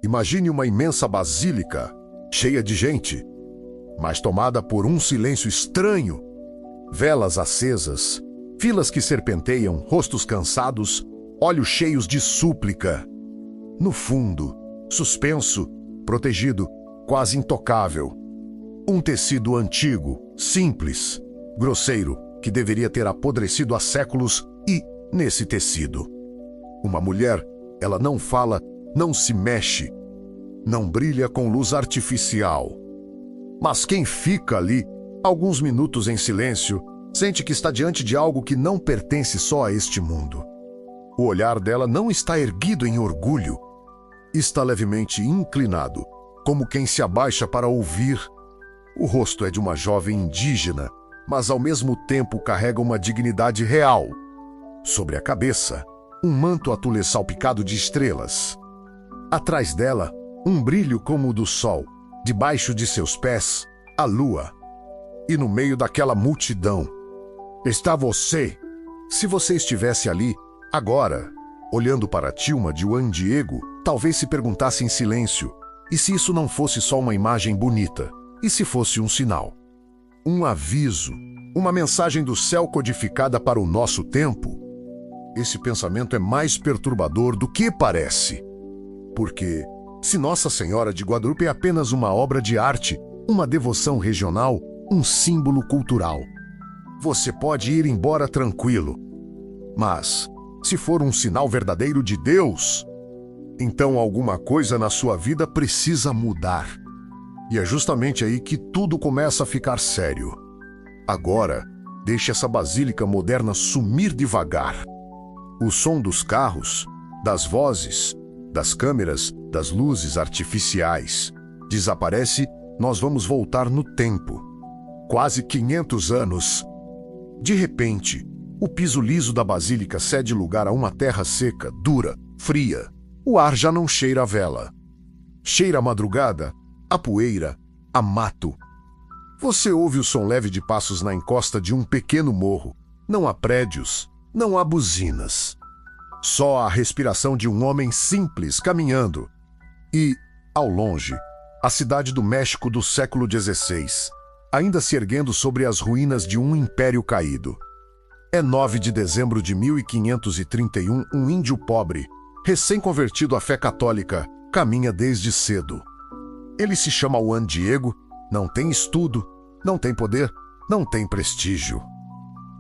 Imagine uma imensa basílica, cheia de gente, mas tomada por um silêncio estranho. Velas acesas, filas que serpenteiam, rostos cansados, olhos cheios de súplica. No fundo, suspenso, protegido, quase intocável. Um tecido antigo, simples, grosseiro, que deveria ter apodrecido há séculos e, nesse tecido, uma mulher, ela não fala, não se mexe, não brilha com luz artificial. Mas quem fica ali, alguns minutos em silêncio, sente que está diante de algo que não pertence só a este mundo. O olhar dela não está erguido em orgulho, está levemente inclinado, como quem se abaixa para ouvir. O rosto é de uma jovem indígena, mas ao mesmo tempo carrega uma dignidade real. Sobre a cabeça, um manto atulê salpicado de estrelas. Atrás dela, um brilho como o do sol. Debaixo de seus pés, a lua. E no meio daquela multidão, está você. Se você estivesse ali, agora, olhando para Tilma de Juan Diego, talvez se perguntasse em silêncio: e se isso não fosse só uma imagem bonita? E se fosse um sinal? Um aviso? Uma mensagem do céu codificada para o nosso tempo? Esse pensamento é mais perturbador do que parece. Porque, se Nossa Senhora de Guadalupe é apenas uma obra de arte, uma devoção regional, um símbolo cultural, você pode ir embora tranquilo. Mas, se for um sinal verdadeiro de Deus, então alguma coisa na sua vida precisa mudar. E é justamente aí que tudo começa a ficar sério. Agora, deixe essa basílica moderna sumir devagar. O som dos carros, das vozes, das câmeras, das luzes artificiais desaparece. Nós vamos voltar no tempo. Quase 500 anos. De repente, o piso liso da basílica cede lugar a uma terra seca, dura, fria. O ar já não cheira a vela. Cheira a madrugada, a poeira, a mato. Você ouve o som leve de passos na encosta de um pequeno morro. Não há prédios, não há buzinas. Só a respiração de um homem simples caminhando. E, ao longe, a cidade do México do século XVI, ainda se erguendo sobre as ruínas de um império caído. É 9 de dezembro de 1531, um índio pobre, recém-convertido à fé católica, caminha desde cedo. Ele se chama Juan Diego, não tem estudo, não tem poder, não tem prestígio.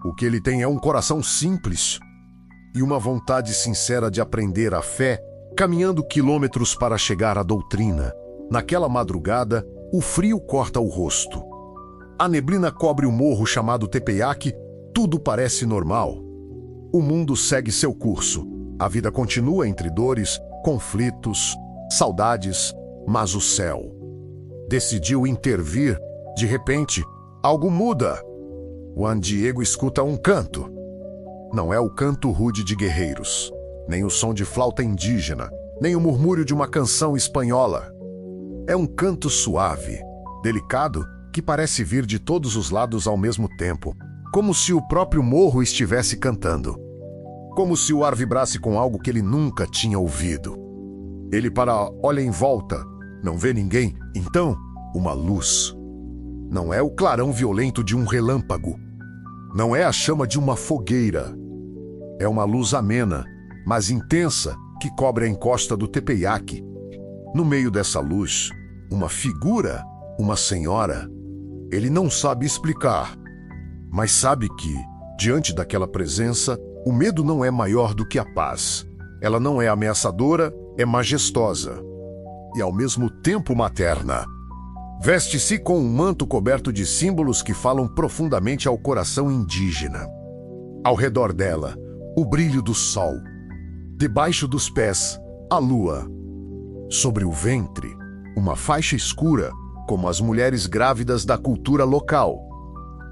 O que ele tem é um coração simples e uma vontade sincera de aprender a fé, caminhando quilômetros para chegar à doutrina. Naquela madrugada, o frio corta o rosto. A neblina cobre o morro chamado Tepeyac, tudo parece normal. O mundo segue seu curso. A vida continua entre dores, conflitos, saudades, mas o céu decidiu intervir. De repente, algo muda. Juan Diego escuta um canto. Não é o canto rude de guerreiros, nem o som de flauta indígena, nem o murmúrio de uma canção espanhola. É um canto suave, delicado, que parece vir de todos os lados ao mesmo tempo, como se o próprio morro estivesse cantando. Como se o ar vibrasse com algo que ele nunca tinha ouvido. Ele olha em volta, não vê ninguém, então, uma luz. Não é o clarão violento de um relâmpago. Não é a chama de uma fogueira. É uma luz amena, mas intensa, que cobre a encosta do Tepeyac. No meio dessa luz, uma figura, uma senhora. Ele não sabe explicar, mas sabe que, diante daquela presença, o medo não é maior do que a paz. Ela não é ameaçadora, é majestosa. E ao mesmo tempo materna. Veste-se com um manto coberto de símbolos que falam profundamente ao coração indígena. Ao redor dela, o brilho do sol. Debaixo dos pés, a lua. Sobre o ventre, uma faixa escura, como as mulheres grávidas da cultura local.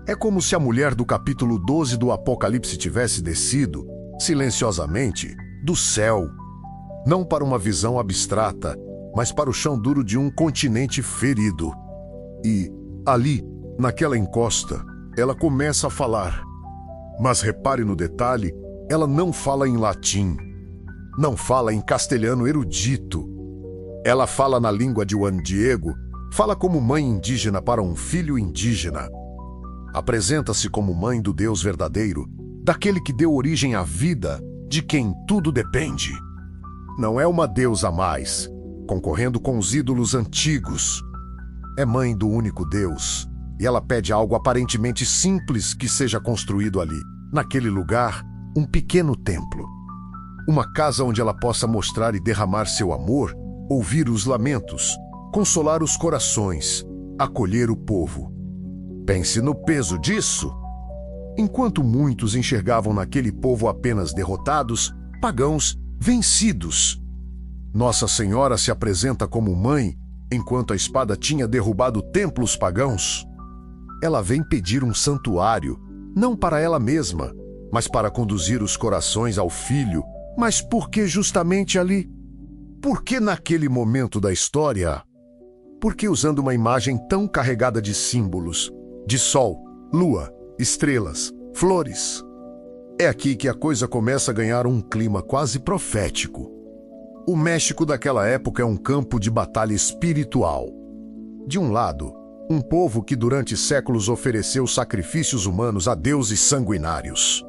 É como se a mulher do capítulo 12 do Apocalipse tivesse descido, silenciosamente, do céu. Não para uma visão abstrata, mas para o chão duro de um continente ferido. E, ali, naquela encosta, ela começa a falar. Mas repare no detalhe, ela não fala em latim. Não fala em castelhano erudito. Ela fala na língua de Juan Diego, fala como mãe indígena para um filho indígena. Apresenta-se como mãe do Deus verdadeiro, daquele que deu origem à vida, de quem tudo depende. Não é uma deusa a mais, concorrendo com os ídolos antigos. É mãe do único Deus, e ela pede algo aparentemente simples que seja construído ali, naquele lugar, um pequeno templo. Uma casa onde ela possa mostrar e derramar seu amor, ouvir os lamentos, consolar os corações, acolher o povo. Pense no peso disso. Enquanto muitos enxergavam naquele povo apenas derrotados, pagãos, vencidos, Nossa Senhora se apresenta como mãe, enquanto a espada tinha derrubado templos pagãos. Ela vem pedir um santuário, não para ela mesma, mas para conduzir os corações ao filho. Mas por que justamente ali? Por que naquele momento da história? Por que usando uma imagem tão carregada de símbolos, de sol, lua, estrelas, flores? É aqui que a coisa começa a ganhar um clima quase profético. O México daquela época é um campo de batalha espiritual. De um lado, um povo que durante séculos ofereceu sacrifícios humanos a deuses sanguinários.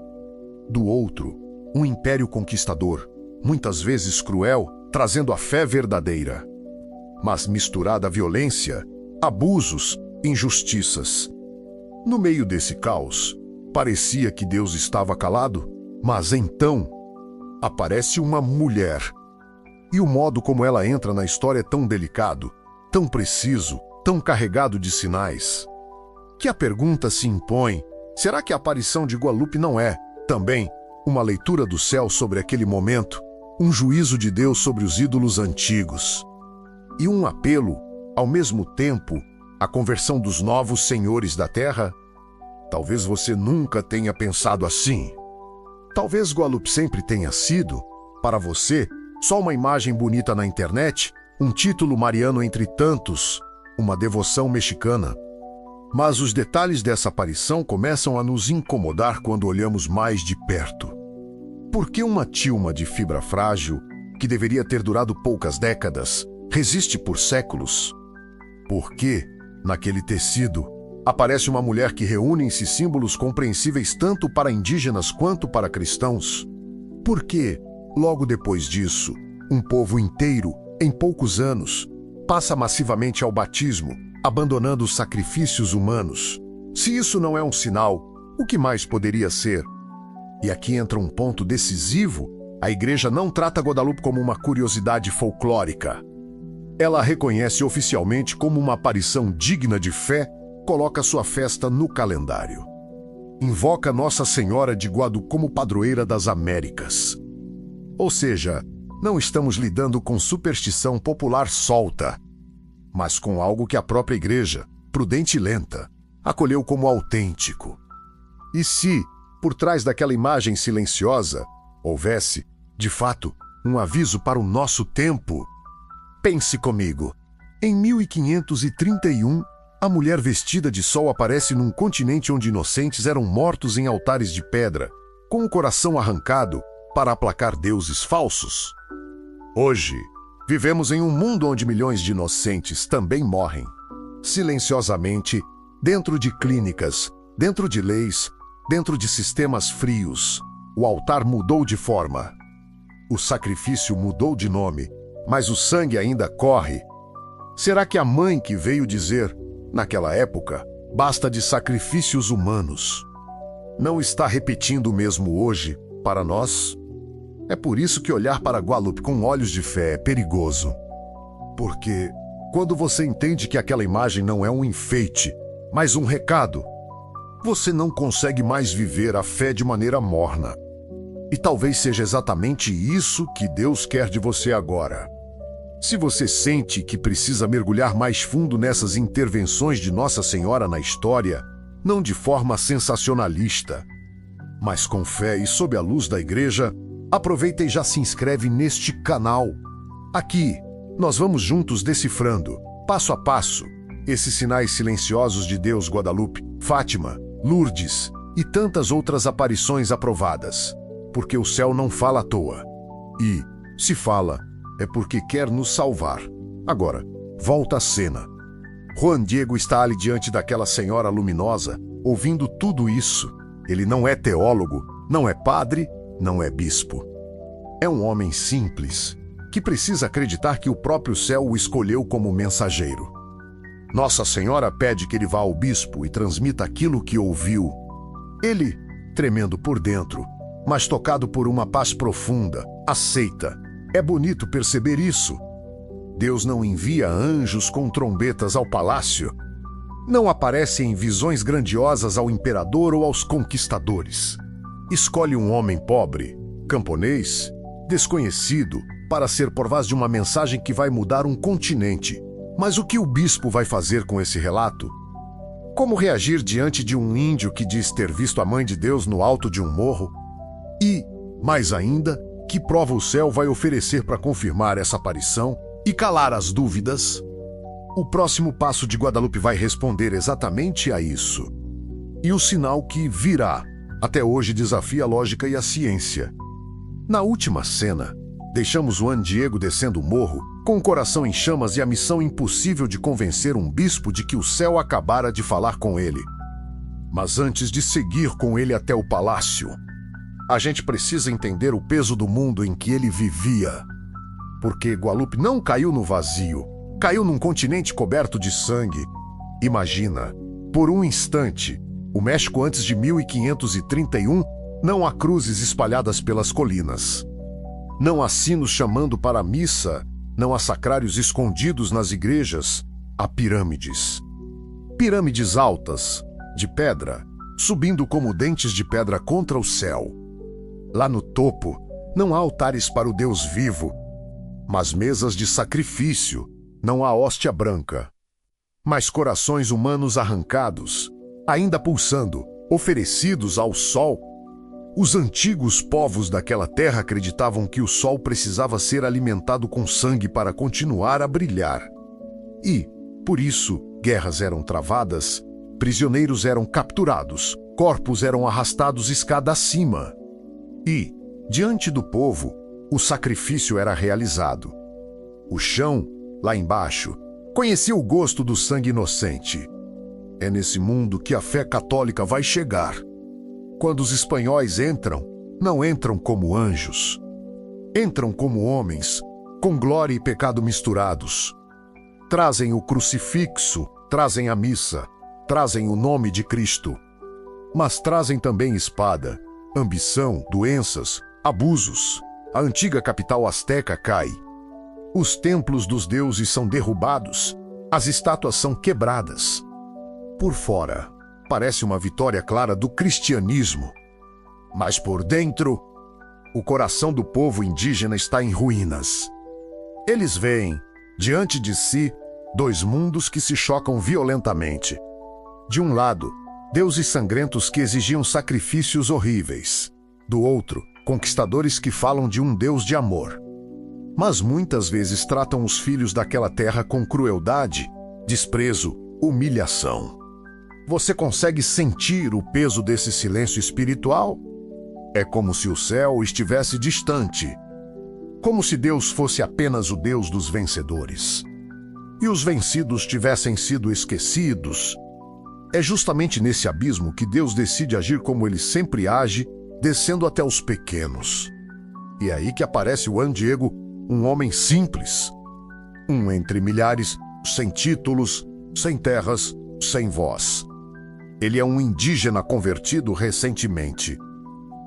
Do outro, um império conquistador, muitas vezes cruel, trazendo a fé verdadeira, mas misturada à violência, abusos, injustiças. No meio desse caos, parecia que Deus estava calado, mas então aparece uma mulher. E o modo como ela entra na história é tão delicado, tão preciso, tão carregado de sinais, que a pergunta se impõe: será que a aparição de Guadalupe não é, também, uma leitura do céu sobre aquele momento, um juízo de Deus sobre os ídolos antigos, e um apelo, ao mesmo tempo, à conversão dos novos senhores da terra? Talvez você nunca tenha pensado assim. Talvez Guadalupe sempre tenha sido, para você, só uma imagem bonita na internet, um título mariano entre tantos, uma devoção mexicana. Mas os detalhes dessa aparição começam a nos incomodar quando olhamos mais de perto. Por que uma tilma de fibra frágil, que deveria ter durado poucas décadas, resiste por séculos? Por que, naquele tecido, aparece uma mulher que reúne em si símbolos compreensíveis tanto para indígenas quanto para cristãos? Por que, logo depois disso, um povo inteiro, em poucos anos, passa massivamente ao batismo, abandonando os sacrifícios humanos? Se isso não é um sinal, o que mais poderia ser? E aqui entra um ponto decisivo: a Igreja não trata Guadalupe como uma curiosidade folclórica. Ela a reconhece oficialmente como uma aparição digna de fé, coloca sua festa no calendário. Invoca Nossa Senhora de Guadalupe como padroeira das Américas. Ou seja, não estamos lidando com superstição popular solta, mas com algo que a própria Igreja, prudente e lenta, acolheu como autêntico. E se, por trás daquela imagem silenciosa, houvesse, de fato, um aviso para o nosso tempo? Pense comigo. Em 1531, a mulher vestida de sol aparece num continente onde inocentes eram mortos em altares de pedra, com o coração arrancado para aplacar deuses falsos. Hoje, vivemos em um mundo onde milhões de inocentes também morrem, silenciosamente, dentro de clínicas, dentro de leis, dentro de sistemas frios. O altar mudou de forma. O sacrifício mudou de nome, mas o sangue ainda corre. Será que a mãe que veio dizer, naquela época, basta de sacrifícios humanos, não está repetindo o mesmo hoje para nós? É por isso que olhar para Guadalupe com olhos de fé é perigoso. Porque, quando você entende que aquela imagem não é um enfeite, mas um recado, você não consegue mais viver a fé de maneira morna. E talvez seja exatamente isso que Deus quer de você agora. Se você sente que precisa mergulhar mais fundo nessas intervenções de Nossa Senhora na história, não de forma sensacionalista, mas com fé e sob a luz da Igreja, aproveita e já se inscreve neste canal. Aqui, nós vamos juntos decifrando, passo a passo, esses sinais silenciosos de Deus Guadalupe, Fátima, Lourdes e tantas outras aparições aprovadas. Porque o céu não fala à toa. E, se fala, é porque quer nos salvar. Agora, volta à cena. Juan Diego está ali diante daquela senhora luminosa, ouvindo tudo isso. Ele não é teólogo, não é padre, não é bispo. É um homem simples, que precisa acreditar que o próprio céu o escolheu como mensageiro. Nossa Senhora pede que ele vá ao bispo e transmita aquilo que ouviu. Ele, tremendo por dentro, mas tocado por uma paz profunda, aceita. É bonito perceber isso. Deus não envia anjos com trombetas ao palácio. Não aparece em visões grandiosas ao imperador ou aos conquistadores. Escolhe um homem pobre, camponês, desconhecido, para ser portador de uma mensagem que vai mudar um continente. Mas o que o bispo vai fazer com esse relato? Como reagir diante de um índio que diz ter visto a Mãe de Deus no alto de um morro? E, mais ainda, que prova o céu vai oferecer para confirmar essa aparição e calar as dúvidas? O próximo passo de Guadalupe vai responder exatamente a isso. E o sinal que virá, até hoje desafia a lógica e a ciência. Na última cena, deixamos Juan Diego descendo o morro, com o coração em chamas e a missão impossível de convencer um bispo de que o céu acabara de falar com ele. Mas antes de seguir com ele até o palácio, a gente precisa entender o peso do mundo em que ele vivia. Porque Guadalupe não caiu no vazio, caiu num continente coberto de sangue. Imagina, por um instante, o México antes de 1531, não há cruzes espalhadas pelas colinas. Não há sinos chamando para a missa, não há sacrários escondidos nas igrejas, há pirâmides. Pirâmides altas, de pedra, subindo como dentes de pedra contra o céu. Lá no topo, não há altares para o Deus vivo, mas mesas de sacrifício, não há hóstia branca. Mas corações humanos arrancados, ainda pulsando, oferecidos ao sol. Os antigos povos daquela terra acreditavam que o sol precisava ser alimentado com sangue para continuar a brilhar. E, por isso, guerras eram travadas, prisioneiros eram capturados, corpos eram arrastados escada acima. E, diante do povo, o sacrifício era realizado. O chão, lá embaixo, conhecia o gosto do sangue inocente. É nesse mundo que a fé católica vai chegar. Quando os espanhóis entram, não entram como anjos. Entram como homens, com glória e pecado misturados. Trazem o crucifixo, trazem a missa, trazem o nome de Cristo. Mas trazem também espada, ambição, doenças, abusos. A antiga capital asteca cai. Os templos dos deuses são derrubados, as estátuas são quebradas. Por fora, parece uma vitória clara do cristianismo. Mas por dentro, o coração do povo indígena está em ruínas. Eles veem, diante de si, dois mundos que se chocam violentamente. De um lado, deuses sangrentos que exigiam sacrifícios horríveis. Do outro, conquistadores que falam de um Deus de amor. Mas muitas vezes tratam os filhos daquela terra com crueldade, desprezo, humilhação. Você consegue sentir o peso desse silêncio espiritual? É como se o céu estivesse distante. Como se Deus fosse apenas o Deus dos vencedores. E os vencidos tivessem sido esquecidos. É justamente nesse abismo que Deus decide agir como ele sempre age, descendo até os pequenos. E é aí que aparece Juan Diego, um homem simples. Um entre milhares, sem títulos, sem terras, sem voz. Ele é um indígena convertido recentemente.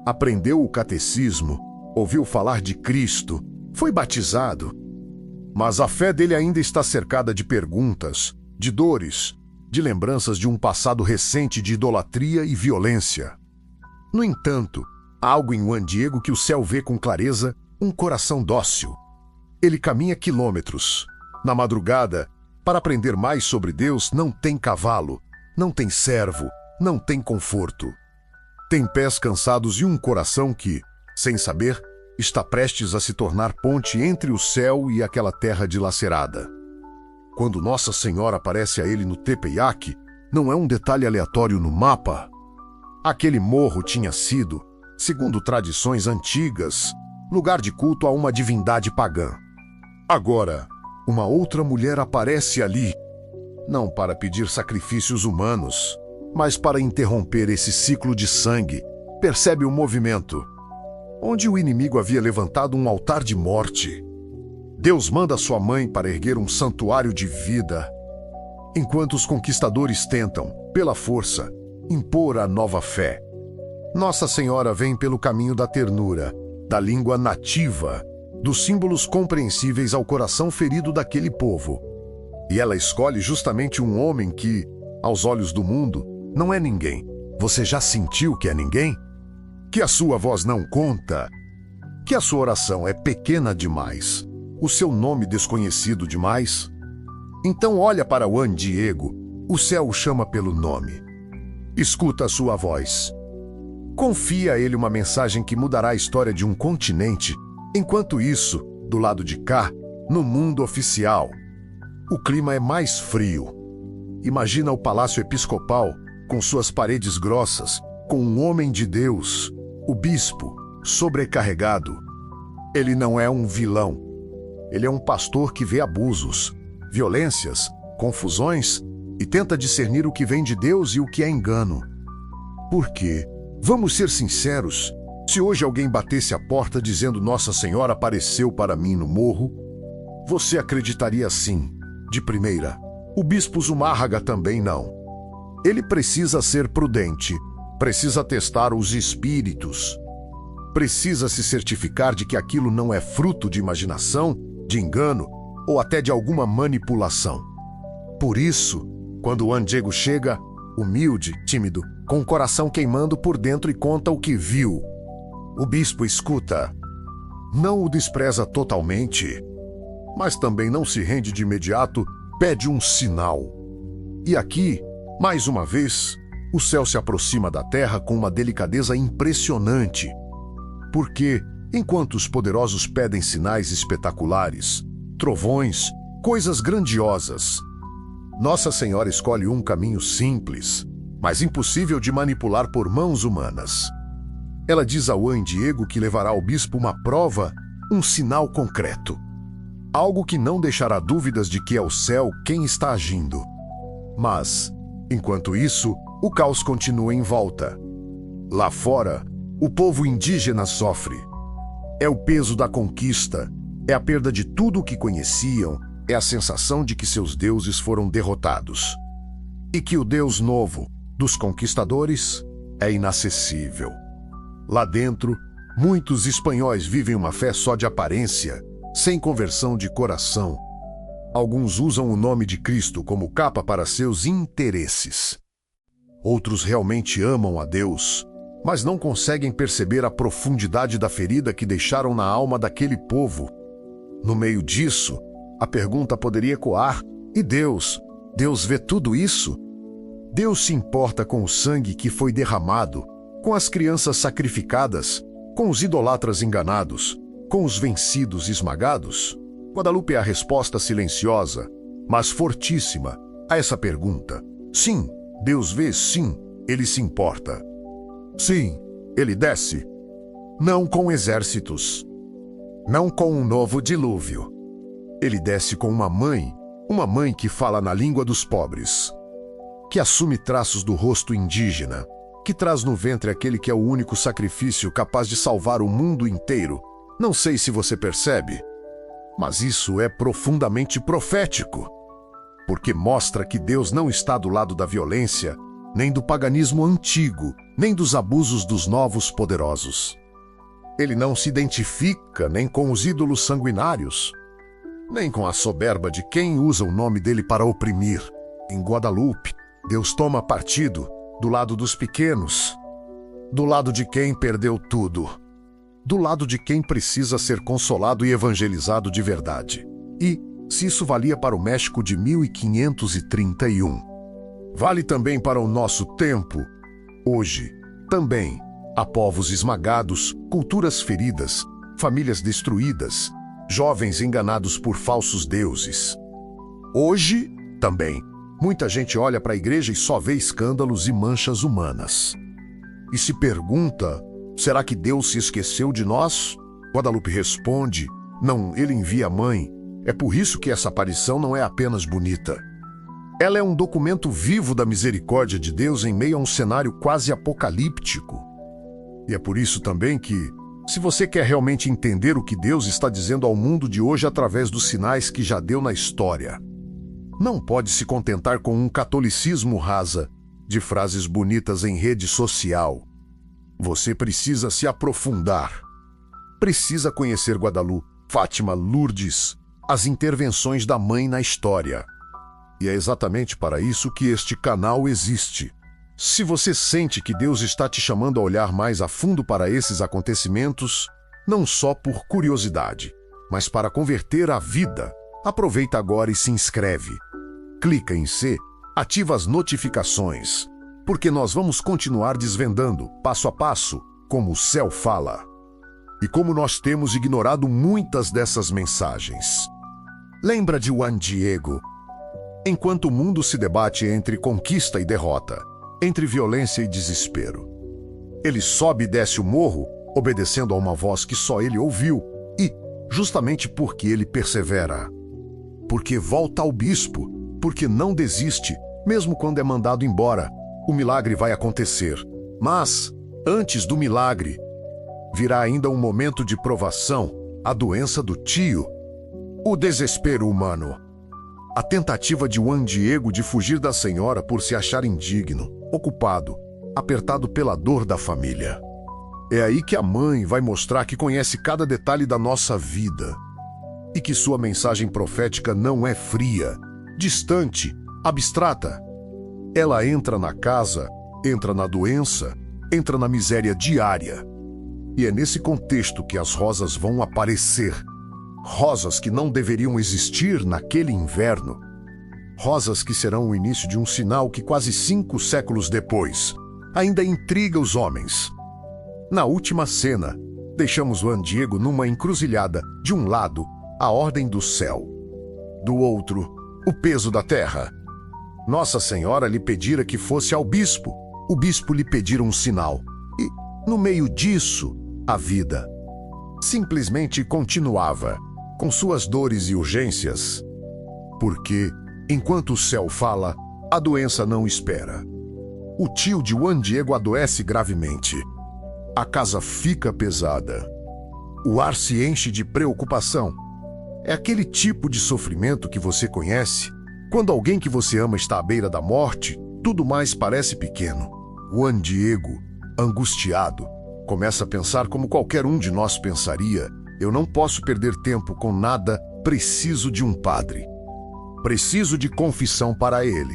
Aprendeu o catecismo, ouviu falar de Cristo, foi batizado. Mas a fé dele ainda está cercada de perguntas, de dores, de lembranças de um passado recente de idolatria e violência. No entanto, há algo em Juan Diego que o céu vê com clareza, um coração dócil. Ele caminha quilômetros. Na madrugada, para aprender mais sobre Deus, não tem cavalo, não tem servo, não tem conforto. Tem pés cansados e um coração que, sem saber, está prestes a se tornar ponte entre o céu e aquela terra dilacerada. Quando Nossa Senhora aparece a ele no Tepeyac, não é um detalhe aleatório no mapa. Aquele morro tinha sido, segundo tradições antigas, lugar de culto a uma divindade pagã. Agora, uma outra mulher aparece ali, não para pedir sacrifícios humanos, mas para interromper esse ciclo de sangue. Percebe o movimento? Onde o inimigo havia levantado um altar de morte, Deus manda sua mãe para erguer um santuário de vida, enquanto os conquistadores tentam, pela força, impor a nova fé. Nossa Senhora vem pelo caminho da ternura, da língua nativa, dos símbolos compreensíveis ao coração ferido daquele povo. E ela escolhe justamente um homem que, aos olhos do mundo, não é ninguém. Você já sentiu que é ninguém? Que a sua voz não conta? Que a sua oração é pequena demais? O seu nome desconhecido demais? Então olha para Juan Diego, o céu o chama pelo nome. Escuta a sua voz. Confia a ele uma mensagem que mudará a história de um continente. Enquanto isso, do lado de cá, no mundo oficial, o clima é mais frio. Imagina o Palácio Episcopal, com suas paredes grossas, com um homem de Deus, o bispo, sobrecarregado. Ele não é um vilão. Ele é um pastor que vê abusos, violências, confusões e tenta discernir o que vem de Deus e o que é engano. Por quê? Vamos ser sinceros. Se hoje alguém batesse a porta dizendo Nossa Senhora apareceu para mim no morro, você acreditaria sim, de primeira. O bispo Zumárraga também não. Ele precisa ser prudente, precisa testar os espíritos, precisa se certificar de que aquilo não é fruto de imaginação, de engano ou até de alguma manipulação. Por isso, quando o Diego chega, humilde, tímido, com o coração queimando por dentro e conta o que viu, o bispo escuta. Não o despreza totalmente, mas também não se rende de imediato, pede um sinal. E aqui, mais uma vez, o céu se aproxima da terra com uma delicadeza impressionante. Porque, enquanto os poderosos pedem sinais espetaculares, trovões, coisas grandiosas, Nossa Senhora escolhe um caminho simples, mas impossível de manipular por mãos humanas. Ela diz ao Juan Diego que levará ao bispo uma prova, um sinal concreto. Algo que não deixará dúvidas de que é o céu quem está agindo. Mas, enquanto isso, o caos continua em volta. Lá fora, o povo indígena sofre. É o peso da conquista, é a perda de tudo o que conheciam, é a sensação de que seus deuses foram derrotados. E que o Deus novo, dos conquistadores, é inacessível. Lá dentro, muitos espanhóis vivem uma fé só de aparência, sem conversão de coração. Alguns usam o nome de Cristo como capa para seus interesses. Outros realmente amam a Deus, mas não conseguem perceber a profundidade da ferida que deixaram na alma daquele povo. No meio disso, a pergunta poderia ecoar: e Deus? Deus vê tudo isso? Deus se importa com o sangue que foi derramado, com as crianças sacrificadas, com os idolatras enganados, com os vencidos esmagados? Guadalupe é a resposta silenciosa, mas fortíssima, a essa pergunta. Sim, Deus vê, sim, Ele se importa. Sim, Ele desce. Não com exércitos. Não com um novo dilúvio. Ele desce com uma mãe que fala na língua dos pobres, que assume traços do rosto indígena, que traz no ventre aquele que é o único sacrifício capaz de salvar o mundo inteiro. Não sei se você percebe, mas isso é profundamente profético, porque mostra que Deus não está do lado da violência, nem do paganismo antigo, nem dos abusos dos novos poderosos. Ele não se identifica nem com os ídolos sanguinários, nem com a soberba de quem usa o nome dele para oprimir. Em Guadalupe, Deus toma partido do lado dos pequenos, do lado de quem perdeu tudo, do lado de quem precisa ser consolado e evangelizado de verdade. E, se isso valia para o México de 1531, vale também para o nosso tempo. Hoje, também, há povos esmagados, culturas feridas, famílias destruídas, jovens enganados por falsos deuses. Hoje, também, muita gente olha para a igreja e só vê escândalos e manchas humanas. E se pergunta: será que Deus se esqueceu de nós? Guadalupe responde: não, Ele envia a mãe, É por isso que essa aparição não é apenas bonita. Ela é um documento vivo da misericórdia de Deus em meio a um cenário quase apocalíptico. E é por isso também que, se você quer realmente entender o que Deus está dizendo ao mundo de hoje através dos sinais que já deu na história, não pode se contentar com um catolicismo rasa de frases bonitas em rede social. Você precisa se aprofundar. Precisa conhecer Guadalupe, Fátima, Lourdes, as intervenções da mãe na história. E é exatamente para isso que este canal existe. Se você sente que Deus está te chamando a olhar mais a fundo para esses acontecimentos, não só por curiosidade, mas para converter a vida, aproveita agora e se inscreve. Clica em C, ativa as notificações, porque nós vamos continuar desvendando, passo a passo, como o céu fala. E como nós temos ignorado muitas dessas mensagens. Lembra de Juan Diego? Enquanto o mundo se debate entre conquista e derrota, entre violência e desespero, ele sobe e desce o morro, obedecendo a uma voz que só ele ouviu, e, justamente porque ele persevera, porque volta ao bispo, porque não desiste, mesmo quando é mandado embora, o milagre vai acontecer. Mas, antes do milagre, virá ainda um momento de provação, a doença do tio, o desespero humano. A tentativa de Juan Diego de fugir da senhora por se achar indigno, ocupado, apertado pela dor da família. É aí que a mãe vai mostrar que conhece cada detalhe da nossa vida e que sua mensagem profética não é fria, distante, abstrata. Ela entra na casa, entra na doença, entra na miséria diária. E é nesse contexto que as rosas vão aparecer. Rosas que não deveriam existir naquele inverno. Rosas que serão o início de um sinal que quase 5 séculos depois ainda intriga os homens. Na última cena, deixamos Juan Diego numa encruzilhada. De um lado, a ordem do céu. Do outro, o peso da terra. Nossa Senhora lhe pedira que fosse ao bispo. O bispo lhe pedira um sinal. E, no meio disso, a vida simplesmente continuava, com suas dores e urgências. Porque, enquanto o céu fala, a doença não espera. O tio de Juan Diego adoece gravemente. A casa fica pesada. O ar se enche de preocupação. É aquele tipo de sofrimento que você conhece. Quando alguém que você ama está à beira da morte, tudo mais parece pequeno. Juan Diego, angustiado, começa a pensar como qualquer um de nós pensaria: eu não posso perder tempo com nada, preciso de um padre. Preciso de confissão para ele.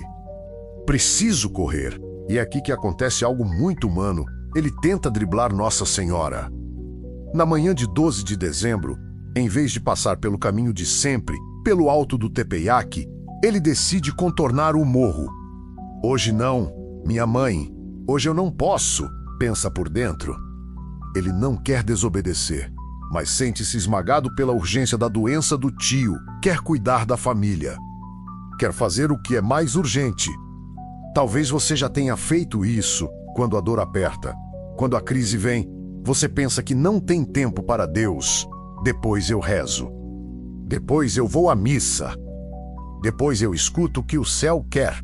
Preciso correr. E é aqui que acontece algo muito humano. Ele tenta driblar Nossa Senhora. Na manhã de 12 de dezembro, em vez de passar pelo caminho de sempre, pelo alto do Tepeyac, ele decide contornar o morro. Hoje não, minha mãe. Hoje eu não posso, pensa por dentro. Ele não quer desobedecer, mas sente-se esmagado pela urgência da doença do tio, quer cuidar da família. Quer fazer o que é mais urgente. Talvez você já tenha feito isso quando a dor aperta. Quando a crise vem, você pensa que não tem tempo para Deus. Depois eu rezo. Depois eu vou à missa. Depois eu escuto o que o céu quer.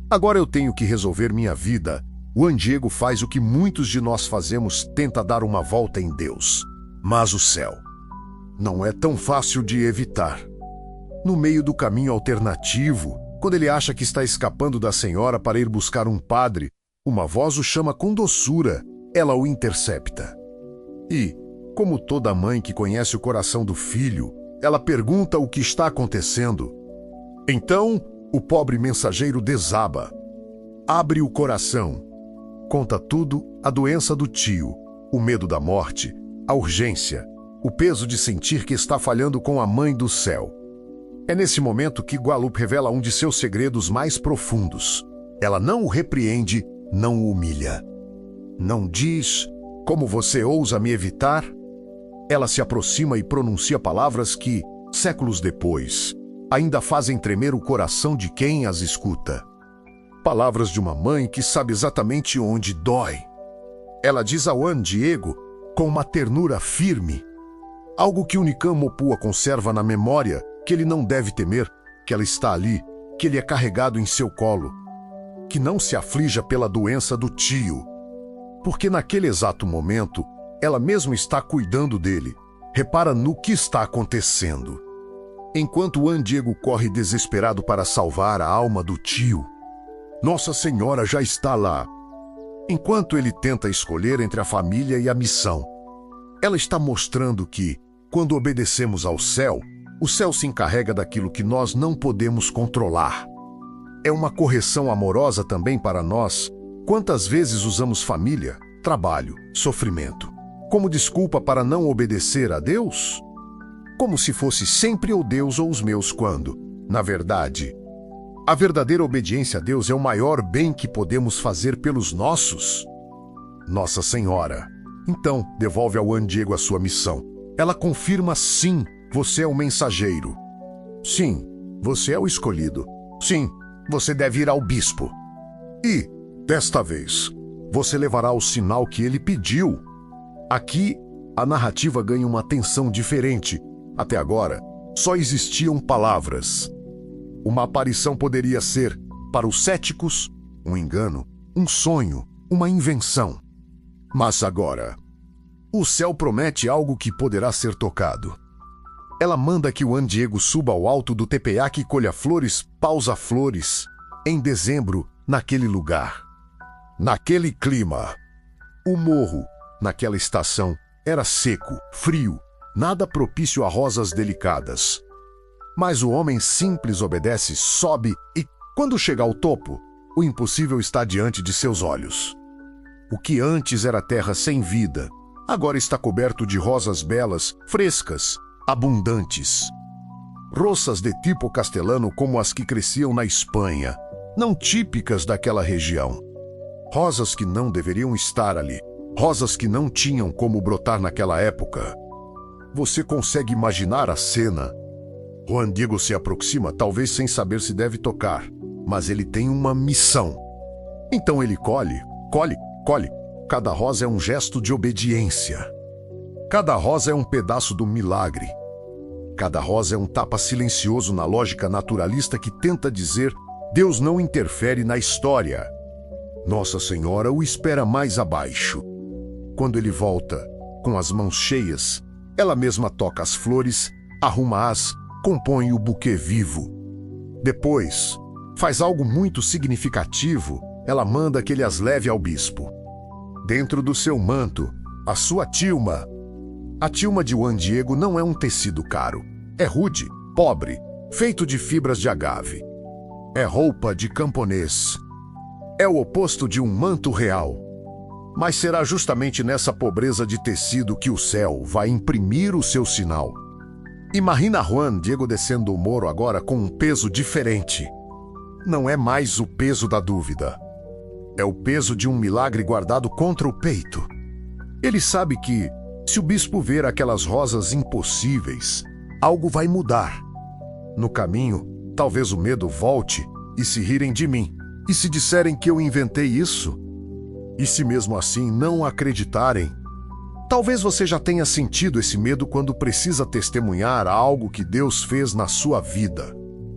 Agora eu tenho que resolver minha vida. Juan Diego faz o que muitos de nós fazemos, tenta dar uma volta em Deus. Mas o céu não é tão fácil de evitar. No meio do caminho alternativo, quando ele acha que está escapando da senhora para ir buscar um padre, uma voz o chama com doçura. Ela o intercepta. E, como toda mãe que conhece o coração do filho, ela pergunta o que está acontecendo. Então, o pobre mensageiro desaba. Abre o coração. Conta tudo, a doença do tio, o medo da morte, a urgência, o peso de sentir que está falhando com a mãe do céu. É nesse momento que Guadalupe revela um de seus segredos mais profundos. Ela não o repreende, não o humilha. Não diz: como você ousa me evitar? Ela se aproxima e pronuncia palavras que, séculos depois, ainda fazem tremer o coração de quem as escuta. Palavras de uma mãe que sabe exatamente onde dói. Ela diz a Juan Diego com uma ternura firme, algo que Unicam Mopua conserva na memória que ele não deve temer, que ela está ali, que ele é carregado em seu colo, que não se aflija pela doença do tio, porque naquele exato momento ela mesma está cuidando dele. Repara no que está acontecendo. Enquanto Juan Diego corre desesperado para salvar a alma do tio, Nossa Senhora já está lá. Enquanto ele tenta escolher entre a família e a missão, ela está mostrando que, quando obedecemos ao céu, o céu se encarrega daquilo que nós não podemos controlar. É uma correção amorosa também para nós. Quantas vezes usamos família, trabalho, sofrimento como desculpa para não obedecer a Deus? Como se fosse sempre o Deus ou os meus quando, na verdade, a verdadeira obediência a Deus é o maior bem que podemos fazer pelos nossos. Nossa Senhora, então, devolve ao Juan Diego a sua missão. Ela confirma: sim, você é o mensageiro. Sim, você é o escolhido. Sim, você deve ir ao bispo. E, desta vez, você levará o sinal que ele pediu. Aqui, a narrativa ganha uma tensão diferente. Até agora, só existiam palavras. Uma aparição poderia ser, para os céticos, um engano, um sonho, uma invenção. Mas agora, o céu promete algo que poderá ser tocado. Ela manda que o Juan Diego suba ao alto do Tepeyac e colha flores, pausa flores, em dezembro, naquele lugar. Naquele clima. O morro, naquela estação, era seco, frio, nada propício a rosas delicadas. Mas o homem simples obedece, sobe e, quando chega ao topo, o impossível está diante de seus olhos. O que antes era terra sem vida, agora está coberto de rosas belas, frescas, abundantes. Roças de tipo castelano como as que cresciam na Espanha, não típicas daquela região. Rosas que não deveriam estar ali. Rosas que não tinham como brotar naquela época. Você consegue imaginar a cena? Juan Diego se aproxima, talvez sem saber se deve tocar, mas ele tem uma missão. Então ele colhe. Cada rosa é um gesto de obediência. Cada rosa é um pedaço do milagre. Cada rosa é um tapa silencioso na lógica naturalista que tenta dizer: Deus não interfere na história. Nossa Senhora o espera mais abaixo. Quando ele volta, com as mãos cheias, ela mesma toca as flores, arruma-as, compõe o buquê vivo. Depois, faz algo muito significativo. Ela manda que ele as leve ao bispo. Dentro do seu manto, a sua tilma. A tilma de Juan Diego não é um tecido caro. É rude, pobre, feito de fibras de agave. É roupa de camponês. É o oposto de um manto real. Mas será justamente nessa pobreza de tecido que o céu vai imprimir o seu sinal. Imagina Juan Diego descendo o morro agora com um peso diferente. Não é mais o peso da dúvida. É o peso de um milagre guardado contra o peito. Ele sabe que, se o bispo ver aquelas rosas impossíveis, algo vai mudar. No caminho, talvez o medo volte e se rirem de mim. E se disserem que eu inventei isso? E se mesmo assim não acreditarem? Talvez você já tenha sentido esse medo quando precisa testemunhar algo que Deus fez na sua vida.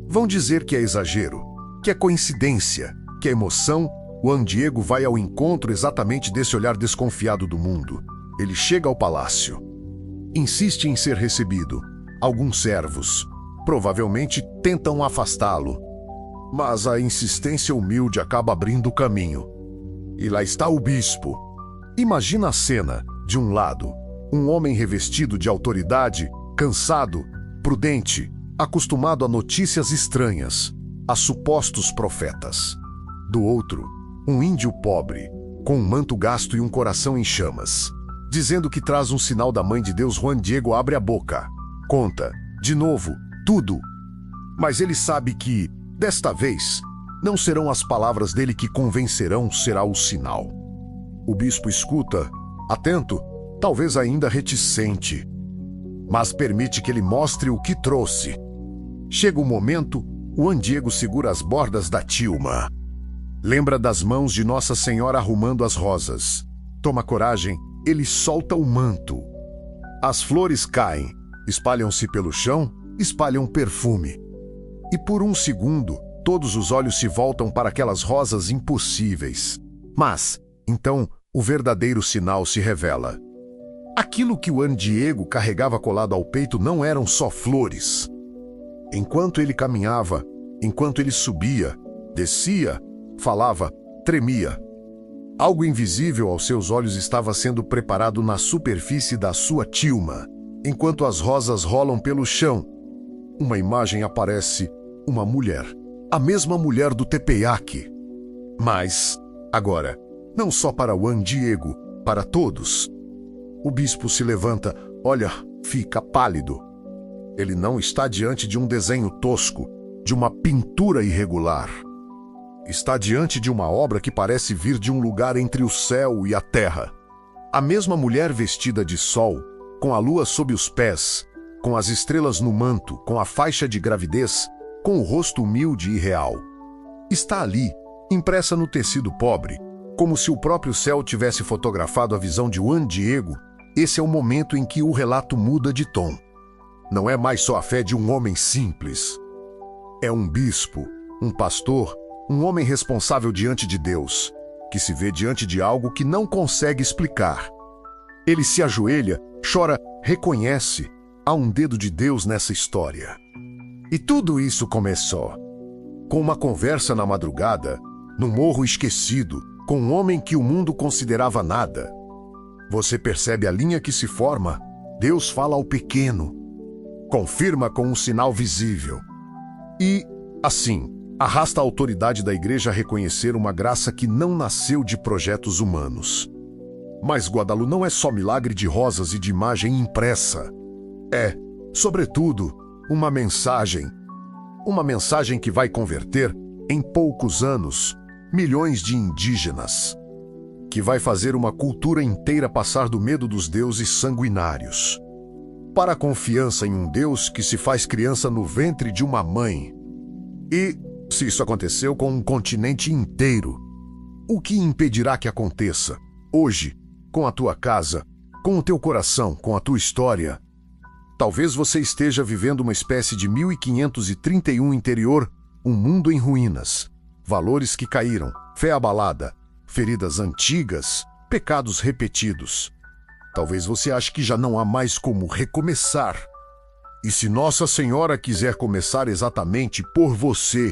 Vão dizer que é exagero, que é coincidência, que é emoção. Juan Diego vai ao encontro exatamente desse olhar desconfiado do mundo. Ele chega ao palácio. Insiste em ser recebido. Alguns servos, provavelmente, tentam afastá-lo. Mas a insistência humilde acaba abrindo o caminho. E lá está o bispo. Imagina a cena. De um lado, um homem revestido de autoridade, cansado, prudente, acostumado a notícias estranhas, a supostos profetas. Do outro, um índio pobre, com um manto gasto e um coração em chamas. Dizendo que traz um sinal da Mãe de Deus, Juan Diego abre a boca. Conta, de novo, tudo. Mas ele sabe que, desta vez, não serão as palavras dele que convencerão, será o sinal. O bispo escuta, atento, talvez ainda reticente, mas permite que ele mostre o que trouxe. Chega o momento, Juan Diego segura as bordas da tilma. Lembra das mãos de Nossa Senhora arrumando as rosas. Toma coragem, ele solta o manto. As flores caem, espalham-se pelo chão espalham perfume. E por um segundo, todos os olhos se voltam para aquelas rosas impossíveis. Mas, então, o verdadeiro sinal se revela. Aquilo que o Juan Diego carregava colado ao peito não eram só flores. Enquanto ele caminhava, enquanto ele subia, descia, falava, tremia. Algo invisível aos seus olhos estava sendo preparado na superfície da sua tilma. Enquanto as rosas rolam pelo chão, uma imagem aparece, uma mulher. A mesma mulher do Tepeyac. Mas, agora, não só para Juan Diego, para todos. O bispo se levanta, olha, fica pálido. Ele não está diante de um desenho tosco, de uma pintura irregular. Está diante de uma obra que parece vir de um lugar entre o céu e a terra. A mesma mulher vestida de sol, com a lua sob os pés, com as estrelas no manto, com a faixa de gravidez, com o rosto humilde e real. Está ali, impressa no tecido pobre, como se o próprio céu tivesse fotografado a visão de Juan Diego. Esse é o momento em que o relato muda de tom. Não é mais só a fé de um homem simples. É um bispo, um pastor, um homem responsável diante de Deus, que se vê diante de algo que não consegue explicar. Ele se ajoelha, chora, reconhece. Há um dedo de Deus nessa história. E tudo isso começou com uma conversa na madrugada, num morro esquecido, com um homem que o mundo considerava nada. Você percebe a linha que se forma? Deus fala ao pequeno. Confirma com um sinal visível. E, assim, arrasta a autoridade da igreja a reconhecer uma graça que não nasceu de projetos humanos. Mas Guadalu não é só milagre de rosas e de imagem impressa. É, sobretudo, uma mensagem. Uma mensagem que vai converter, em poucos anos, milhões de indígenas. Que vai fazer uma cultura inteira passar do medo dos deuses sanguinários para a confiança em um Deus que se faz criança no ventre de uma mãe. E, se isso aconteceu com um continente inteiro, o que impedirá que aconteça, hoje, com a tua casa, com o teu coração, com a tua história? Talvez você esteja vivendo uma espécie de 1531 interior, um mundo em ruínas, valores que caíram, fé abalada, feridas antigas, pecados repetidos. Talvez você ache que já não há mais como recomeçar. E se Nossa Senhora quiser começar exatamente por você,